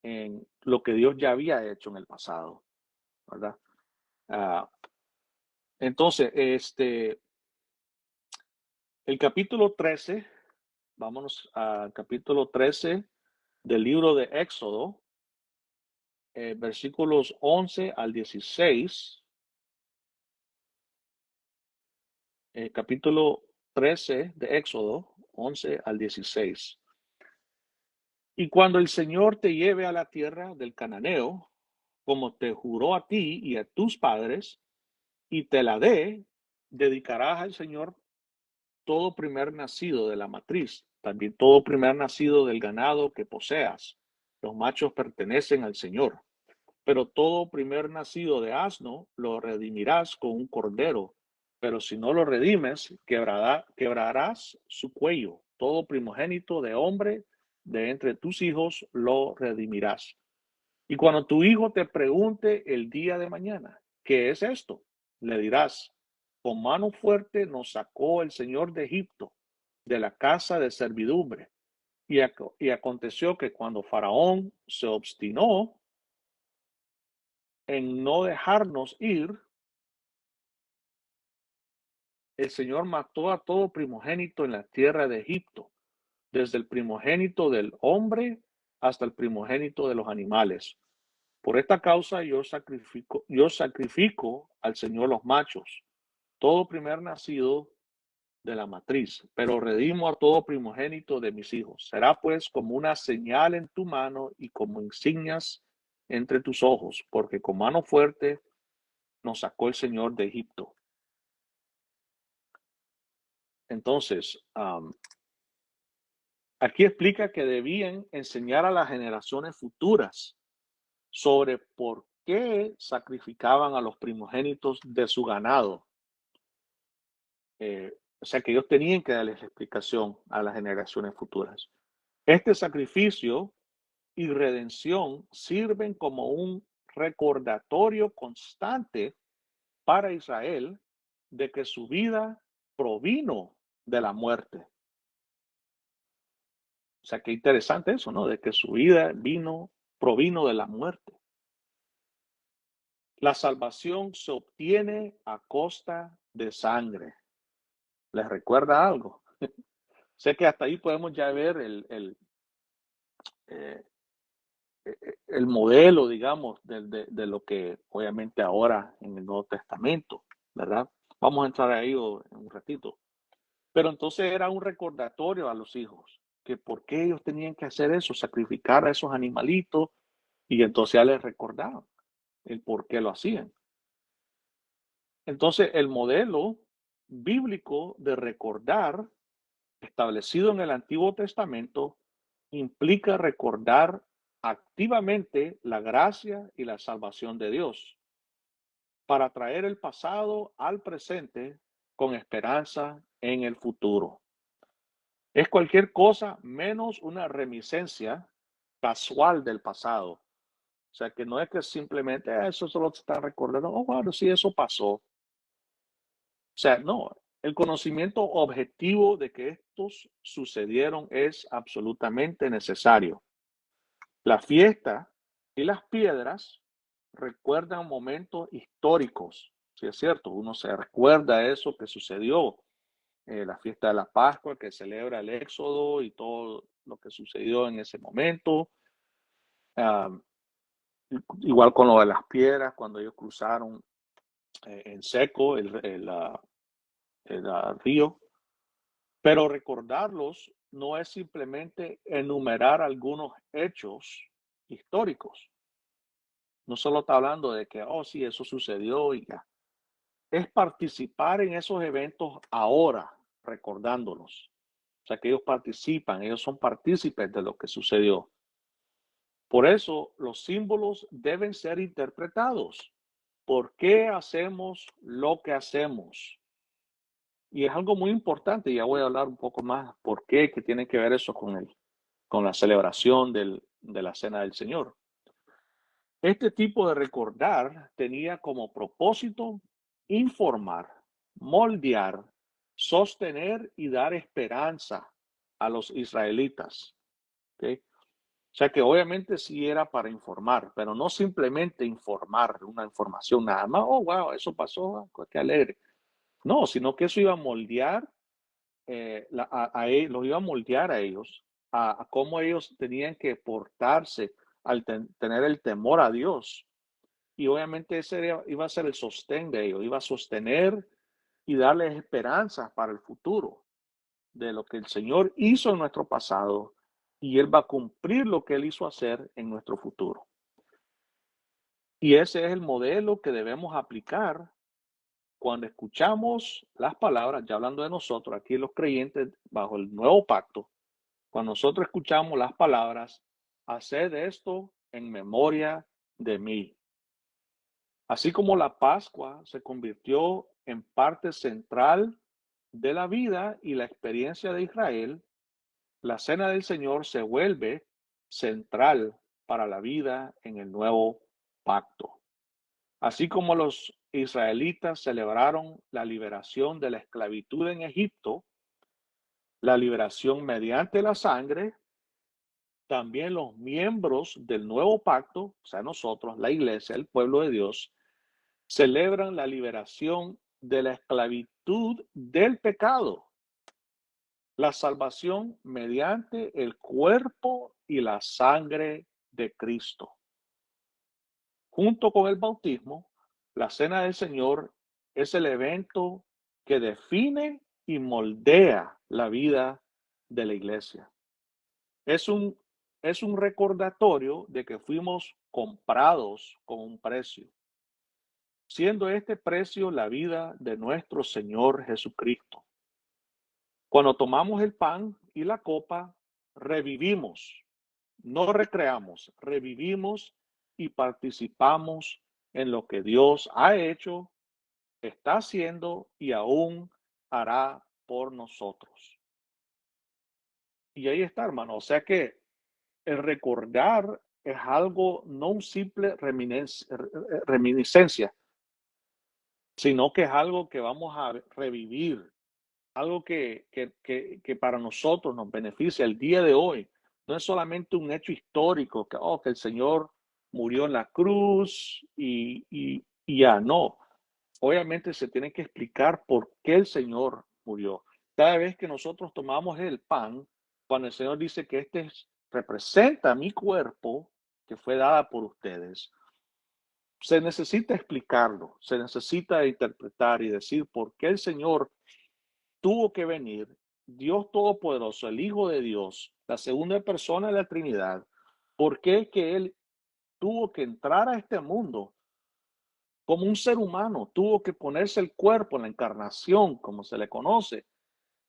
A: en lo que Dios ya había hecho en el pasado, ¿verdad? Ah, entonces, el capítulo 13, vámonos al capítulo 13 del libro de Éxodo, versículos 11 al 16, capítulo 13 de Éxodo, 11 al 16. Y cuando el Señor te lleve a la tierra del cananeo, como te juró a ti y a tus padres, y te la dé, dedicarás al Señor todo primer nacido de la matriz, también todo primer nacido del ganado que poseas. Los machos pertenecen al Señor. Pero todo primer nacido de asno lo redimirás con un cordero. Pero si no lo redimes, quebrarás su cuello. Todo primogénito de hombre de entre tus hijos lo redimirás. Y cuando tu hijo te pregunte el día de mañana, ¿qué es esto? Le dirás, con mano fuerte nos sacó el Señor de Egipto, de la casa de servidumbre. Y aconteció que cuando Faraón se obstinó en no dejarnos ir, el Señor mató a todo primogénito en la tierra de Egipto, desde el primogénito del hombre hasta el primogénito de los animales. Por esta causa yo sacrifico al Señor los machos, todo primer nacido de la matriz, pero redimo a todo primogénito de mis hijos. Será pues como una señal en tu mano y como insignias entre tus ojos, porque con mano fuerte nos sacó el Señor de Egipto. Entonces, aquí explica que debían enseñar a las generaciones futuras sobre por qué sacrificaban a los primogénitos de su ganado. O sea que ellos tenían que darles la explicación a las generaciones futuras. Este sacrificio y redención sirven como un recordatorio constante para Israel de que su vida provino de la muerte. O sea, qué interesante eso, ¿no? De que su vida provino de la muerte. La salvación se obtiene a costa de sangre. ¿Les recuerda algo? Sé que hasta ahí podemos ya ver eh, el modelo, digamos, de lo que obviamente ahora en el Nuevo Testamento, ¿verdad? Vamos a entrar ahí en un ratito. Pero entonces era un recordatorio a los hijos, que por qué ellos tenían que hacer eso, sacrificar a esos animalitos, y entonces ya les recordaban el por qué lo hacían. Entonces, el modelo bíblico de recordar establecido en el Antiguo Testamento implica recordar activamente la gracia y la salvación de Dios para traer el pasado al presente con esperanza en el futuro. Es cualquier cosa menos una reminiscencia casual del pasado. O sea, que no es que simplemente eso solo te está recordando, oh, bueno, sí, eso pasó. O sea, no, el conocimiento objetivo de que estos sucedieron es absolutamente necesario. La fiesta y las piedras recuerdan momentos históricos. Sí, es cierto, uno se recuerda eso que sucedió, la fiesta de la Pascua que celebra el Éxodo y todo lo que sucedió en ese momento. Um, Igual con lo de las piedras, cuando ellos cruzaron en seco el río. Pero recordarlos no es simplemente enumerar algunos hechos históricos. No solo está hablando de que, oh, sí, eso sucedió y ya. Es participar en esos eventos ahora, recordándolos. O sea que ellos participan, ellos son partícipes de lo que sucedió. Por eso los símbolos deben ser interpretados. ¿Por qué hacemos lo que hacemos? Y es algo muy importante, ya voy a hablar un poco más por qué, que tiene que ver eso con la celebración de la Cena del Señor. Este tipo de recordar tenía como propósito informar, moldear, sostener y dar esperanza a los israelitas. ¿Ok? O sea que obviamente sí era para informar, pero no simplemente informar una información nada más, oh, wow, eso pasó, qué alegre. No, sino que eso iba a moldear, los iba a moldear a ellos, a cómo ellos tenían que portarse al tener el temor a Dios. Y obviamente iba a ser el sostén de ellos, iba a sostener y darles esperanzas para el futuro de lo que el Señor hizo en nuestro pasado y Él va a cumplir lo que Él hizo hacer en nuestro futuro. Y ese es el modelo que debemos aplicar cuando escuchamos las palabras, ya hablando de nosotros, aquí los creyentes bajo el nuevo pacto, cuando nosotros escuchamos las palabras, haced esto en memoria de mí. Así como la Pascua se convirtió en parte central de la vida y la experiencia de Israel, la Cena del Señor se vuelve central para la vida en el nuevo pacto. Así como los israelitas celebraron la liberación de la esclavitud en Egipto, la liberación mediante la sangre, también los miembros del nuevo pacto, o sea, nosotros, la iglesia, el pueblo de Dios, celebran la liberación de la esclavitud del pecado, la salvación mediante el cuerpo y la sangre de Cristo. Junto con el bautismo, la Cena del Señor es el evento que define y moldea la vida de la iglesia. Es un, es un recordatorio de que fuimos comprados con un precio, siendo este precio la vida de nuestro Señor Jesucristo. Cuando tomamos el pan y la copa, revivimos, no recreamos, revivimos y participamos en lo que Dios ha hecho, está haciendo y aún hará por nosotros. Y ahí está, hermano. O sea que el recordar es algo, no un simple reminiscencia, sino que es algo que vamos a revivir, algo que para nosotros nos beneficia el día de hoy. No es solamente un hecho histórico, que el Señor murió en la cruz y ya no. Obviamente se tiene que explicar por qué el Señor murió. Cada vez que nosotros tomamos el pan, cuando el Señor dice que representa mi cuerpo, que fue dada por ustedes, se necesita explicarlo, se necesita interpretar y decir por qué el Señor tuvo que venir, Dios Todopoderoso, el Hijo de Dios, la segunda persona de la Trinidad, por qué que Él tuvo que entrar a este mundo como un ser humano, tuvo que ponerse el cuerpo en la encarnación, como se le conoce.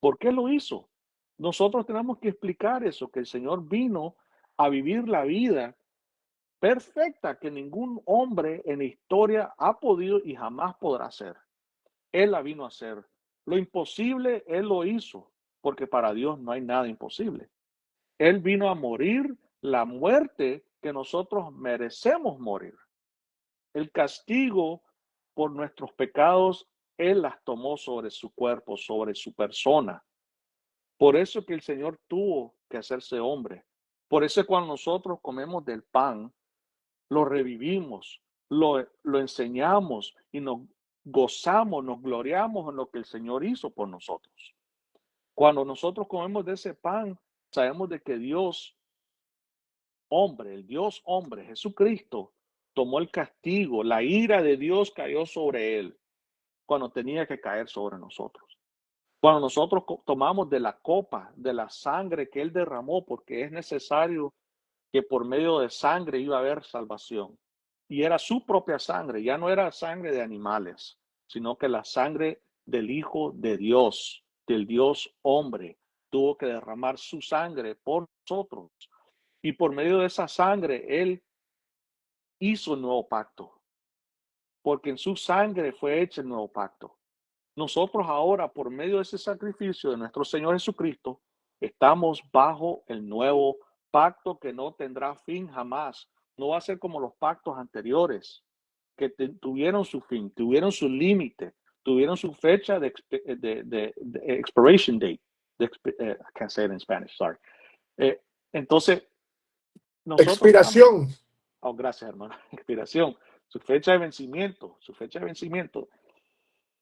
A: ¿Por qué lo hizo? Nosotros tenemos que explicar eso, que el Señor vino a vivir la vida perfecta que ningún hombre en la historia ha podido y jamás podrá hacer. Él la vino a hacer. Lo imposible, Él lo hizo, porque para Dios no hay nada imposible. Él vino a morir la muerte que nosotros merecemos morir. El castigo por nuestros pecados, Él las tomó sobre su cuerpo, sobre su persona. Por eso que el Señor tuvo que hacerse hombre. Por eso cuando nosotros comemos del pan, lo revivimos, lo enseñamos y nos gozamos, nos gloriamos en lo que el Señor hizo por nosotros. Cuando nosotros comemos de ese pan, sabemos de que Dios hombre, el Dios hombre, Jesucristo, tomó el castigo, la ira de Dios cayó sobre él cuando tenía que caer sobre nosotros. Cuando nosotros tomamos de la copa, de la sangre que él derramó, porque es necesario que por medio de sangre iba a haber salvación. Y era su propia sangre, ya no era sangre de animales, sino que la sangre del Hijo de Dios, del Dios hombre, tuvo que derramar su sangre por nosotros. Y por medio de esa sangre, Él hizo el nuevo pacto, porque en su sangre fue hecho el nuevo pacto. Nosotros ahora, por medio de ese sacrificio de nuestro Señor Jesucristo, estamos bajo el nuevo pacto que no tendrá fin jamás. No va a ser como los pactos anteriores, que tuvieron su fin, tuvieron su límite, tuvieron su fecha de expiration date. I can't say it in Spanish, sorry. Entonces, nosotros estamos,
B: Expiración.
A: oh, gracias, hermano, expiración, su fecha de vencimiento, su fecha de vencimiento.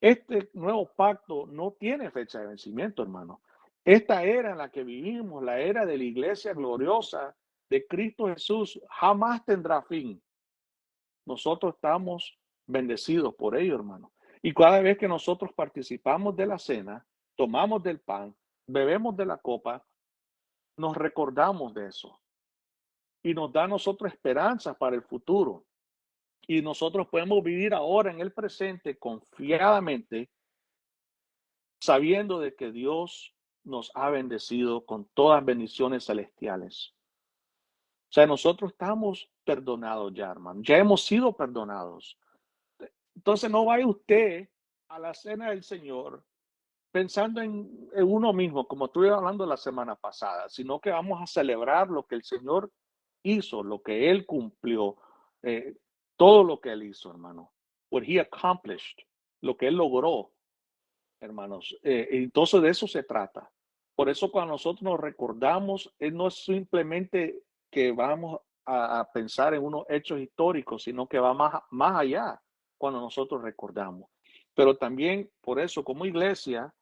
A: Este nuevo pacto no tiene fecha de vencimiento, hermano. Esta era en la que vivimos, la era de la iglesia gloriosa de Cristo Jesús, jamás tendrá fin. Nosotros estamos bendecidos por ello, hermano. Y cada vez que nosotros participamos de la cena, tomamos del pan, bebemos de la copa, nos recordamos de eso. Y nos da a nosotros esperanza para el futuro. Y nosotros podemos vivir ahora en el presente confiadamente, sabiendo de que Dios nos ha bendecido con todas bendiciones celestiales. O sea, nosotros estamos perdonados ya, hermano. Ya hemos sido perdonados. Entonces no vaya usted a la cena del Señor pensando en uno mismo, como estuve hablando la semana pasada, sino que vamos a celebrar lo que el Señor hizo, lo que Él cumplió, eh, todo lo que Él hizo, hermano. What He accomplished, lo que Él logró, hermanos. Entonces de eso se trata. Por eso cuando nosotros nos recordamos, no es simplemente que vamos a pensar en unos hechos históricos, sino que va más allá cuando nosotros recordamos. Pero también por eso como iglesia,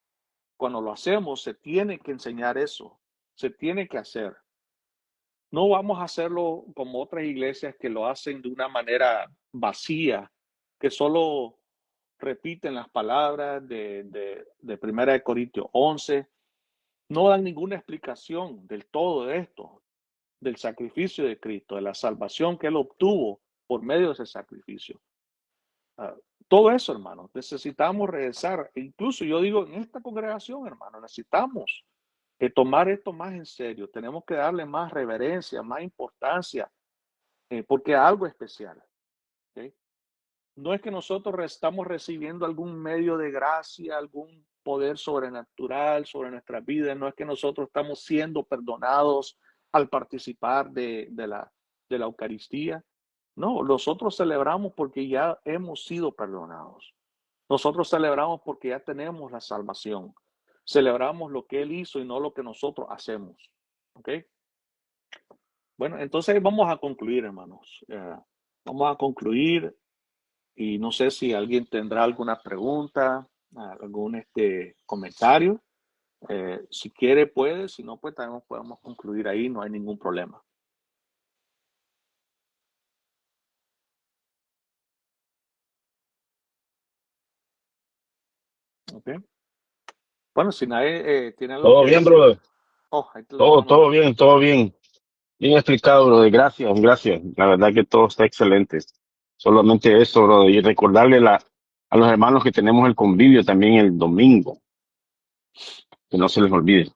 A: cuando lo hacemos, se tiene que enseñar eso, se tiene que hacer. No vamos a hacerlo como otras iglesias que lo hacen de una manera vacía, que solo repiten las palabras de 1 Corintios 11, no dan ninguna explicación del todo de esto, del sacrificio de Cristo, de la salvación que Él obtuvo por medio de ese sacrificio. Todo eso, hermanos, necesitamos regresar. Incluso yo digo, en esta congregación, hermano, necesitamos tomar esto más en serio. Tenemos que darle más reverencia, más importancia, porque es algo especial. ¿Okay? No es que nosotros estamos recibiendo algún medio de gracia, algún poder sobrenatural sobre nuestras vidas. No es que nosotros estamos siendo perdonados al participar de la Eucaristía. No, nosotros celebramos porque ya hemos sido perdonados. Nosotros celebramos porque ya tenemos la salvación. Celebramos lo que Él hizo y no lo que nosotros hacemos. ¿Ok? Bueno, entonces vamos a concluir, hermanos. Vamos a concluir y no sé si alguien tendrá alguna pregunta, algún comentario. Si quiere, puede. Si no, pues también podemos concluir ahí. No hay ningún problema. ¿Ok? Bueno, si nadie tiene algo
C: Todo
A: que
C: bien,
A: decir.
C: brother.
A: Oh, ahí está la
C: Todo,
A: hermano
C: todo
A: Luis.
C: bien, todo bien. Bien explicado, brother. Gracias, gracias. La verdad que todo está excelente. Solamente eso, brother. Y recordarle a los hermanos que tenemos el convivio también el domingo. Que no se les olvide.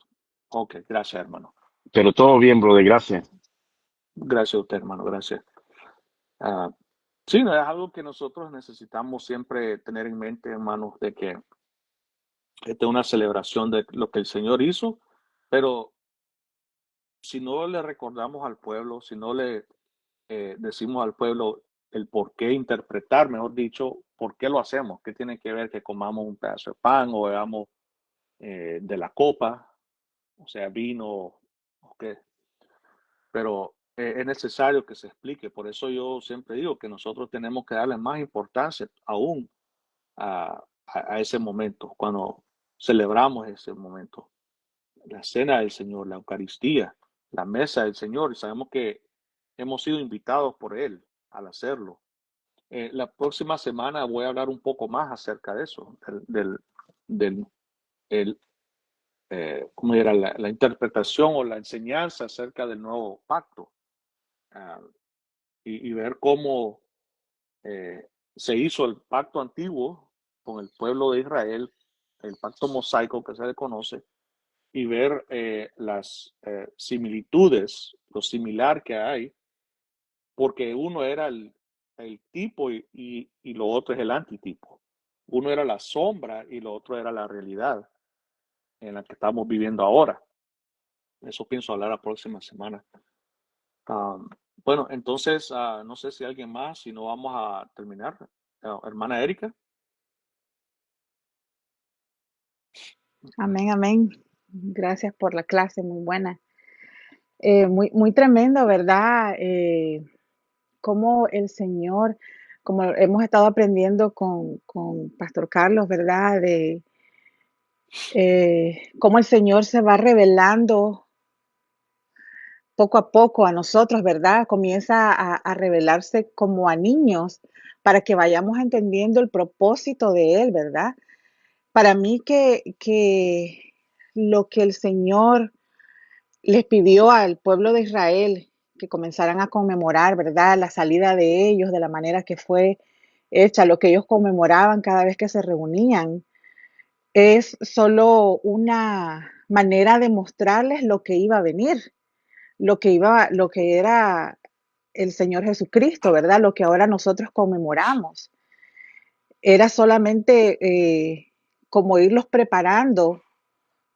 A: Ok, gracias, hermano.
C: Pero todo bien, brother. Gracias.
A: Gracias a usted, hermano. Gracias. Ah, sí, no, es algo que nosotros necesitamos siempre tener en mente, hermanos, de que esta es una celebración de lo que el Señor hizo, pero si no le recordamos al pueblo, si no le decimos al pueblo el por qué interpretar, mejor dicho, por qué lo hacemos, qué tiene que ver que comamos un pedazo de pan o bebamos de la copa, o sea, vino, o qué, pero es necesario que se explique. Por eso yo siempre digo que nosotros tenemos que darle más importancia aún a ese momento, cuando celebramos ese momento, la cena del Señor, la Eucaristía, la mesa del Señor, y sabemos que hemos sido invitados por Él al hacerlo. La próxima semana voy a hablar un poco más acerca de eso, del el, ¿cómo era? La interpretación o la enseñanza acerca del nuevo pacto, uh, y ver cómo se hizo el pacto antiguo con el pueblo de Israel, el pacto mosaico que se le conoce, y ver las similitudes, lo similar que hay, porque uno era el tipo y lo otro es el antitipo. Uno era la sombra y lo otro era la realidad en la que estamos viviendo ahora. Eso pienso hablar la próxima semana. Um, bueno, entonces, no sé si alguien más, si no vamos a terminar. Hermana Erika.
B: Amén, amén. Gracias por la clase, muy buena. Muy tremendo, ¿verdad? Cómo el Señor, como hemos estado aprendiendo con Pastor Carlos, ¿verdad? De cómo el Señor se va revelando poco a poco a nosotros, ¿verdad? Comienza a revelarse como a niños para que vayamos entendiendo el propósito de Él, ¿verdad? Para mí que lo que el Señor les pidió al pueblo de Israel que comenzaran a conmemorar, ¿verdad? La salida de ellos, de la manera que fue hecha, lo que ellos conmemoraban cada vez que se reunían, es solo una manera de mostrarles lo que iba a venir, lo que era el Señor Jesucristo, ¿verdad? Lo que ahora nosotros conmemoramos. Era solamente como irlos preparando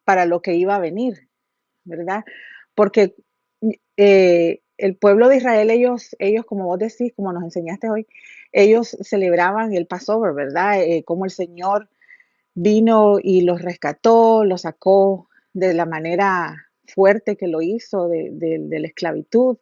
B: para lo que iba a venir, ¿verdad? Porque el pueblo de Israel, ellos, como vos decís, como nos enseñaste hoy, ellos celebraban el Passover, ¿verdad? Como el Señor vino y los rescató, los sacó de la manera fuerte que lo hizo de la esclavitud.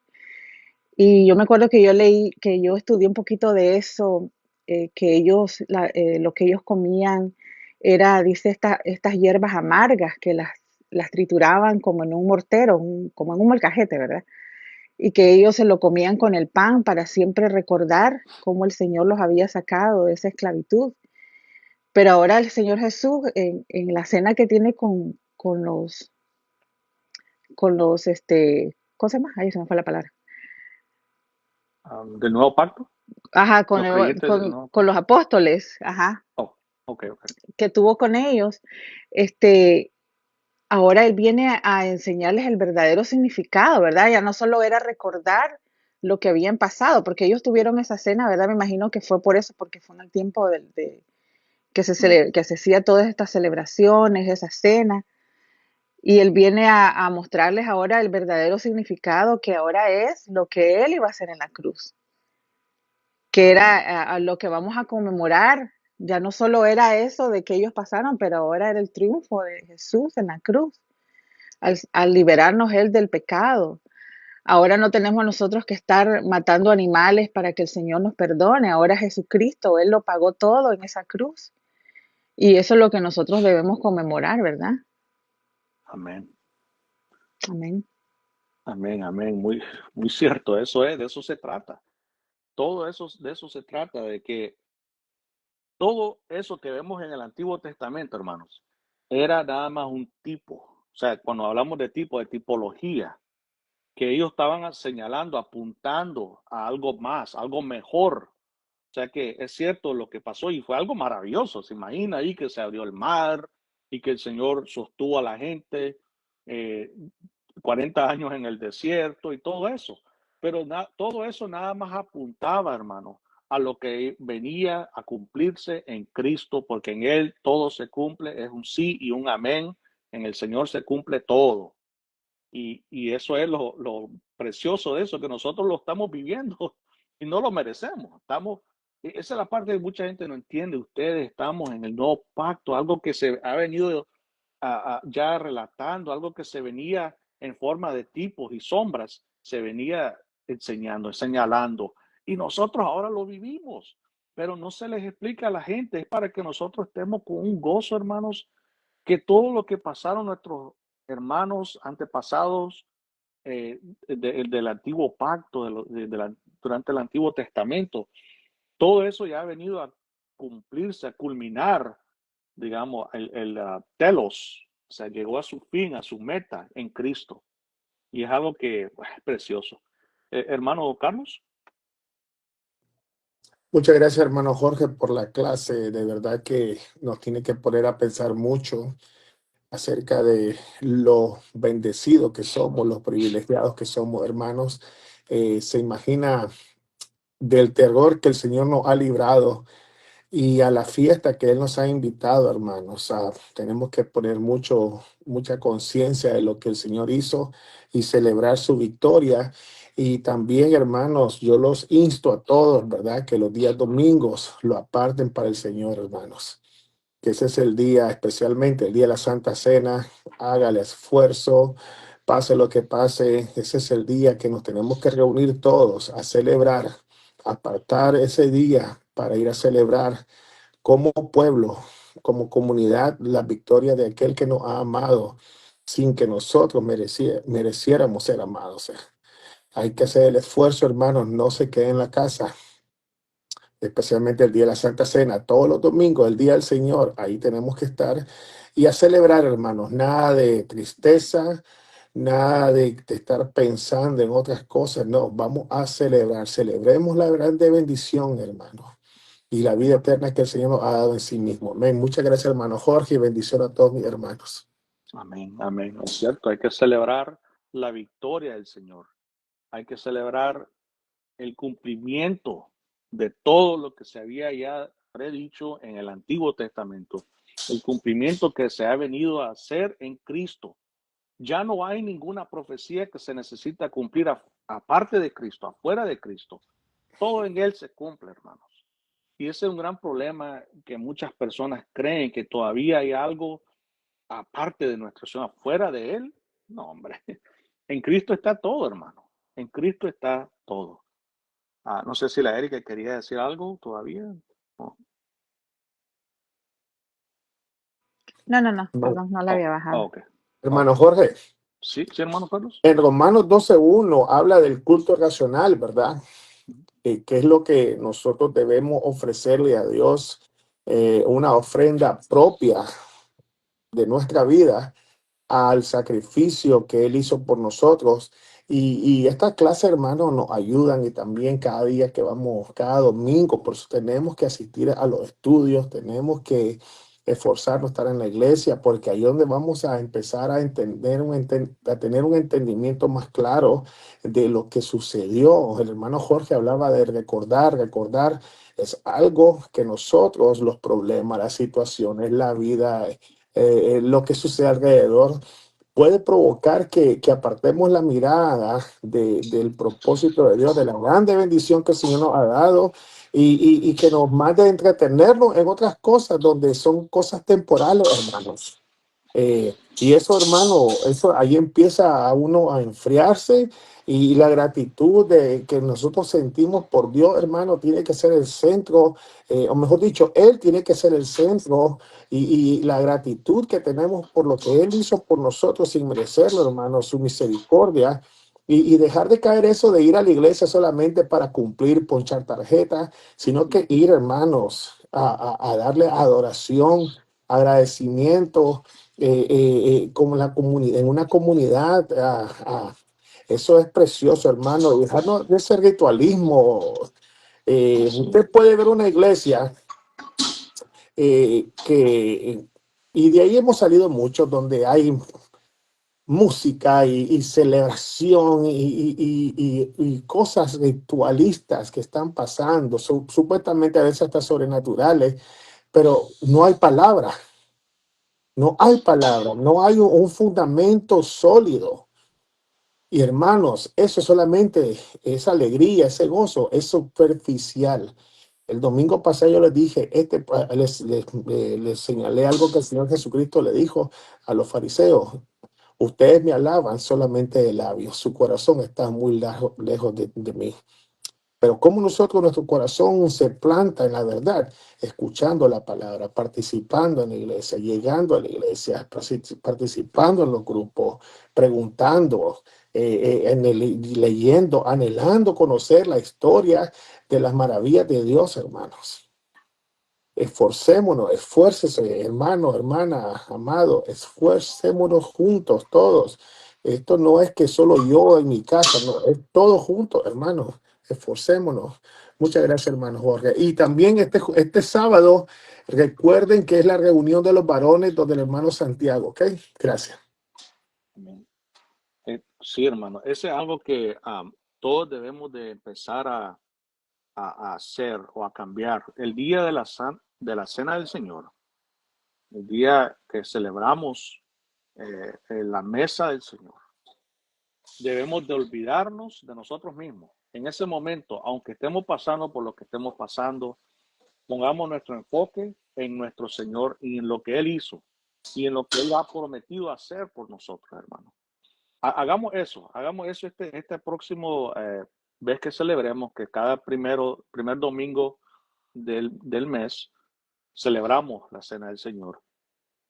B: Y yo me acuerdo que yo leí, que yo estudié un poquito de eso, que ellos, lo que ellos comían era, dice, estas hierbas amargas que las trituraban como en un mortero, como en un molcajete, ¿verdad? Y que ellos se lo comían con el pan para siempre recordar cómo el Señor los había sacado de esa esclavitud. Pero ahora el Señor Jesús, en la cena que tiene ¿cómo se llama? Ahí se me fue la palabra.
A: Del nuevo pacto,
B: Ajá,
A: los creyentes del nuevo
B: con
A: pacto.
B: los apóstoles, ajá,
A: Oh, ok, ok.
B: que tuvo con ellos, este, ahora él viene a enseñarles el verdadero significado, ¿verdad? Ya no solo era recordar lo que habían pasado, porque ellos tuvieron esa cena, ¿verdad? Me imagino que fue por eso, porque fue en el tiempo que se hacía todas estas celebraciones, esa cena, y él viene a mostrarles ahora el verdadero significado que ahora es lo que él iba a hacer en la cruz, que era
A: Amén.
B: a lo que vamos a conmemorar. Ya no solo era eso de que ellos pasaron, pero ahora era el triunfo de Jesús en la cruz, al liberarnos Él del pecado. Ahora no tenemos nosotros que estar matando animales para que el Señor nos perdone. Ahora Jesucristo, Él lo pagó todo en esa cruz. Y eso es lo que nosotros debemos conmemorar, ¿verdad?
A: Amén.
B: Amén.
A: Amén, amén. Muy, muy cierto. Eso es, de eso se trata. Todo eso, de eso se trata, de que todo eso que vemos en el Antiguo Testamento, hermanos, era nada más un tipo. O sea, cuando hablamos de tipo, de tipología, que ellos estaban señalando, apuntando a algo más, algo mejor. O sea que es cierto lo que pasó y fue algo maravilloso. Se imagina ahí que se abrió el mar y que el Señor sostuvo a la gente eh, 40 años en el desierto y todo eso. Pero todo eso nada más apuntaba, hermano, a lo que venía a cumplirse en Cristo, porque en Él todo se cumple, es un sí y un amén. En el Señor se cumple todo. Y eso es lo precioso de eso, que nosotros lo estamos viviendo y no lo merecemos. Esa es la parte que mucha gente no entiende. Ustedes estamos en el nuevo pacto, algo que se ha venido ya relatando, algo que se venía en forma de tipos y sombras, se venía enseñando, señalando. Y nosotros ahora lo vivimos, pero no se les explica a la gente. Es para que nosotros estemos con un gozo, hermanos, que todo lo que pasaron nuestros hermanos antepasados del antiguo pacto, durante el Antiguo Testamento, todo eso ya ha venido a cumplirse, a culminar, digamos, telos, o sea, llegó a su fin, a su meta en Cristo. Y es algo que es precioso. Hermano Carlos.
D: Muchas gracias, hermano Jorge, por la clase. De verdad que nos tiene que poner a pensar mucho. acerca de lo bendecidos que somos, los privilegiados que somos, hermanos. Se imagina del terror que el Señor nos ha librado y a la fiesta que Él nos ha invitado, hermanos. Tenemos que poner mucha conciencia de lo que el Señor hizo y celebrar su victoria. Y también, hermanos, yo los insto a todos, ¿verdad? Que los días domingos lo aparten para el Señor, hermanos. Que ese es el día, especialmente el día de la Santa Cena. Haga el esfuerzo, pase lo que pase. Ese es el día que nos tenemos que reunir todos a celebrar, apartar ese día para ir a celebrar como pueblo, como comunidad, la victoria de aquel que nos ha amado sin que nosotros mereciéramos ser amados. Hay que hacer el esfuerzo, hermanos, no se quede en la casa, especialmente el día de la Santa Cena, todos los domingos, el día del Señor, ahí tenemos que estar y a celebrar, hermanos, nada de tristeza, nada de estar pensando en otras cosas, no, vamos a celebrar, celebremos la grande bendición, hermanos, y la vida eterna que el Señor nos ha dado en sí mismo. Amén. Muchas gracias, hermano Jorge, y bendición a todos mis hermanos.
A: Amén, amén. Es cierto, hay que celebrar la victoria del Señor. Hay que celebrar el cumplimiento de todo lo que se había ya predicho en el Antiguo Testamento. El cumplimiento que se ha venido a hacer en Cristo. Ya no hay ninguna profecía que se necesita cumplir aparte de Cristo, afuera de Cristo. Todo en Él se cumple, hermanos. Y ese es un gran problema que muchas personas creen que todavía hay algo aparte de nuestra acción, afuera de Él. No, hombre. En Cristo está todo, hermano. En Cristo está todo. No sé si la Erika quería decir algo todavía. Oh,
B: No,
D: Hermano,
B: perdón, no la había bajado.
A: ok.
D: hermano Jorge,
A: Sí, sí, hermano Carlos.
D: en Romanos 12:1 habla del culto racional, ¿verdad? Que es lo que nosotros debemos ofrecerle a Dios, una ofrenda propia de nuestra vida al sacrificio que Él hizo por nosotros. Y esta clase, hermanos, nos ayudan y también cada día que vamos, cada domingo, por eso tenemos que asistir a los estudios, tenemos que esforzarnos a estar en la iglesia, porque ahí es donde vamos a empezar a entender, a tener un entendimiento más claro de lo que sucedió. El hermano Jorge hablaba de recordar es algo que nosotros, los problemas, las situaciones, la vida, lo que sucede alrededor, puede provocar que apartemos la mirada del propósito de Dios, de la grande bendición que el Señor nos ha dado y que nos mande a entretenernos en otras cosas donde son cosas temporales, hermanos. Y eso, hermano, eso ahí empieza a uno a enfriarse y la gratitud de que nosotros sentimos por Dios, hermano, tiene que ser el centro, o mejor dicho, Él tiene que ser el centro y la gratitud que tenemos por lo que Él hizo por nosotros sin merecerlo, hermano, su misericordia. Y dejar de caer eso de ir a la iglesia solamente para cumplir, ponchar tarjetas, sino que ir, hermanos, a darle adoración, agradecimiento, como la comunidad, en una comunidad. Eso es precioso, hermano. Dejarnos de ese ritualismo. Usted puede ver una iglesia y de ahí hemos salido muchos donde hay música y celebración y cosas ritualistas que están pasando, supuestamente a veces hasta sobrenaturales, pero no hay palabra. No hay palabra, no hay un fundamento sólido. Y hermanos, eso solamente, esa alegría, ese gozo, es superficial. El domingo pasado yo les dije, les señalé algo que el Señor Jesucristo le dijo a los fariseos. Ustedes me alaban solamente de labios, su corazón está muy lejos de mí. Pero como nosotros, nuestro corazón se planta en la verdad, escuchando la palabra, participando en la iglesia, llegando a la iglesia, participando en los grupos, preguntando, leyendo, anhelando conocer la historia de las maravillas de Dios, hermanos. Esforcémonos, esfuércese, hermano, hermana, amado, esfuercémonos juntos, todos. Esto no es que solo yo en mi casa, no, es todos juntos, hermanos. Esforcémonos. Muchas gracias, hermano Jorge. Y también este sábado, recuerden que es la reunión de los varones donde el hermano Santiago, ¿ok? Gracias.
A: Amén. Sí, hermano, ese es algo que todos debemos de empezar a hacer o a cambiar. El día de de la Cena del Señor, el día que celebramos en la mesa del Señor, debemos de olvidarnos de nosotros mismos. En ese momento, aunque estemos pasando por lo que estemos pasando, pongamos nuestro enfoque en nuestro Señor y en lo que Él hizo y en lo que Él ha prometido hacer por nosotros, hermano. Hagamos eso este próximo vez que celebremos, que cada primer domingo del mes celebramos la Cena del Señor.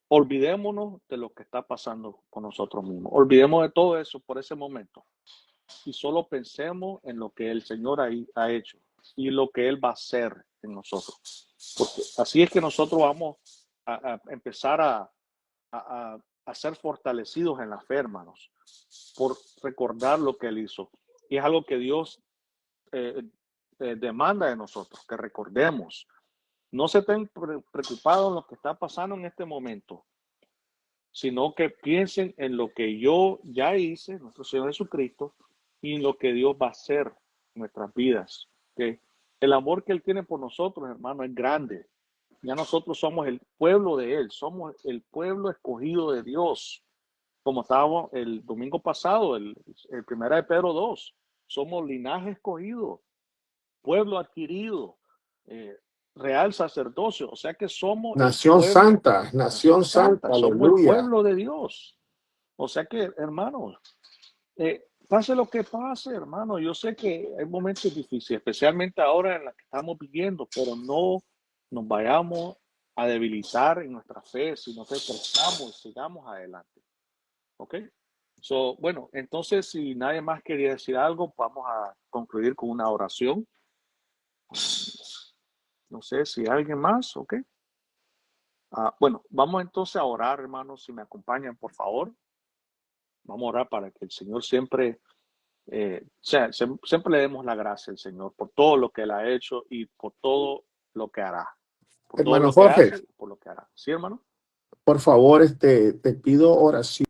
A: Olvidémonos de lo que está pasando con nosotros mismos. Olvidemos de todo eso por ese momento y solo pensemos en lo que el Señor ha hecho y lo que Él va a hacer en nosotros. Porque así es que nosotros vamos a empezar a ser fortalecidos en la fe, hermanos, por recordar lo que Él hizo. Y es algo que Dios demanda de nosotros, que recordemos. No se estén preocupados en lo que está pasando en este momento, sino que piensen en lo que yo ya hice, nuestro Señor Jesucristo, y en lo que Dios va a hacer en nuestras vidas. ¿Okay? El amor que Él tiene por nosotros, hermano, es grande. Ya nosotros somos el pueblo de Él, somos el pueblo escogido de Dios. Como estábamos el domingo pasado, el 1 de Pedro 2, somos linaje escogido, pueblo adquirido, real sacerdocio, o sea que somos el
D: Nación
A: pueblo,
D: Santa,
A: nación
D: Nación Santa,
A: santa, somos el
D: aleluya.
A: pueblo de Dios. O sea que, hermanos, pase lo que pase, hermano, yo sé que hay momentos difíciles, especialmente ahora en la que estamos viviendo, pero no nos vayamos a debilitar en nuestra fe, sino que crezcamos y sigamos adelante. ¿Ok? So, bueno, entonces si nadie más quería decir algo, vamos a concluir con una oración. No sé si alguien más, ¿ok? Bueno, vamos entonces a orar, hermanos, si me acompañan, por favor. Vamos a orar para que el Señor siempre, siempre le demos la gracia al Señor por todo lo que Él ha hecho y por todo lo que hará. Por todo
D: Hermano
A: lo que
D: Jorge,
A: hace y por lo que hará. ¿Sí, hermano?
D: por favor, te pido oración.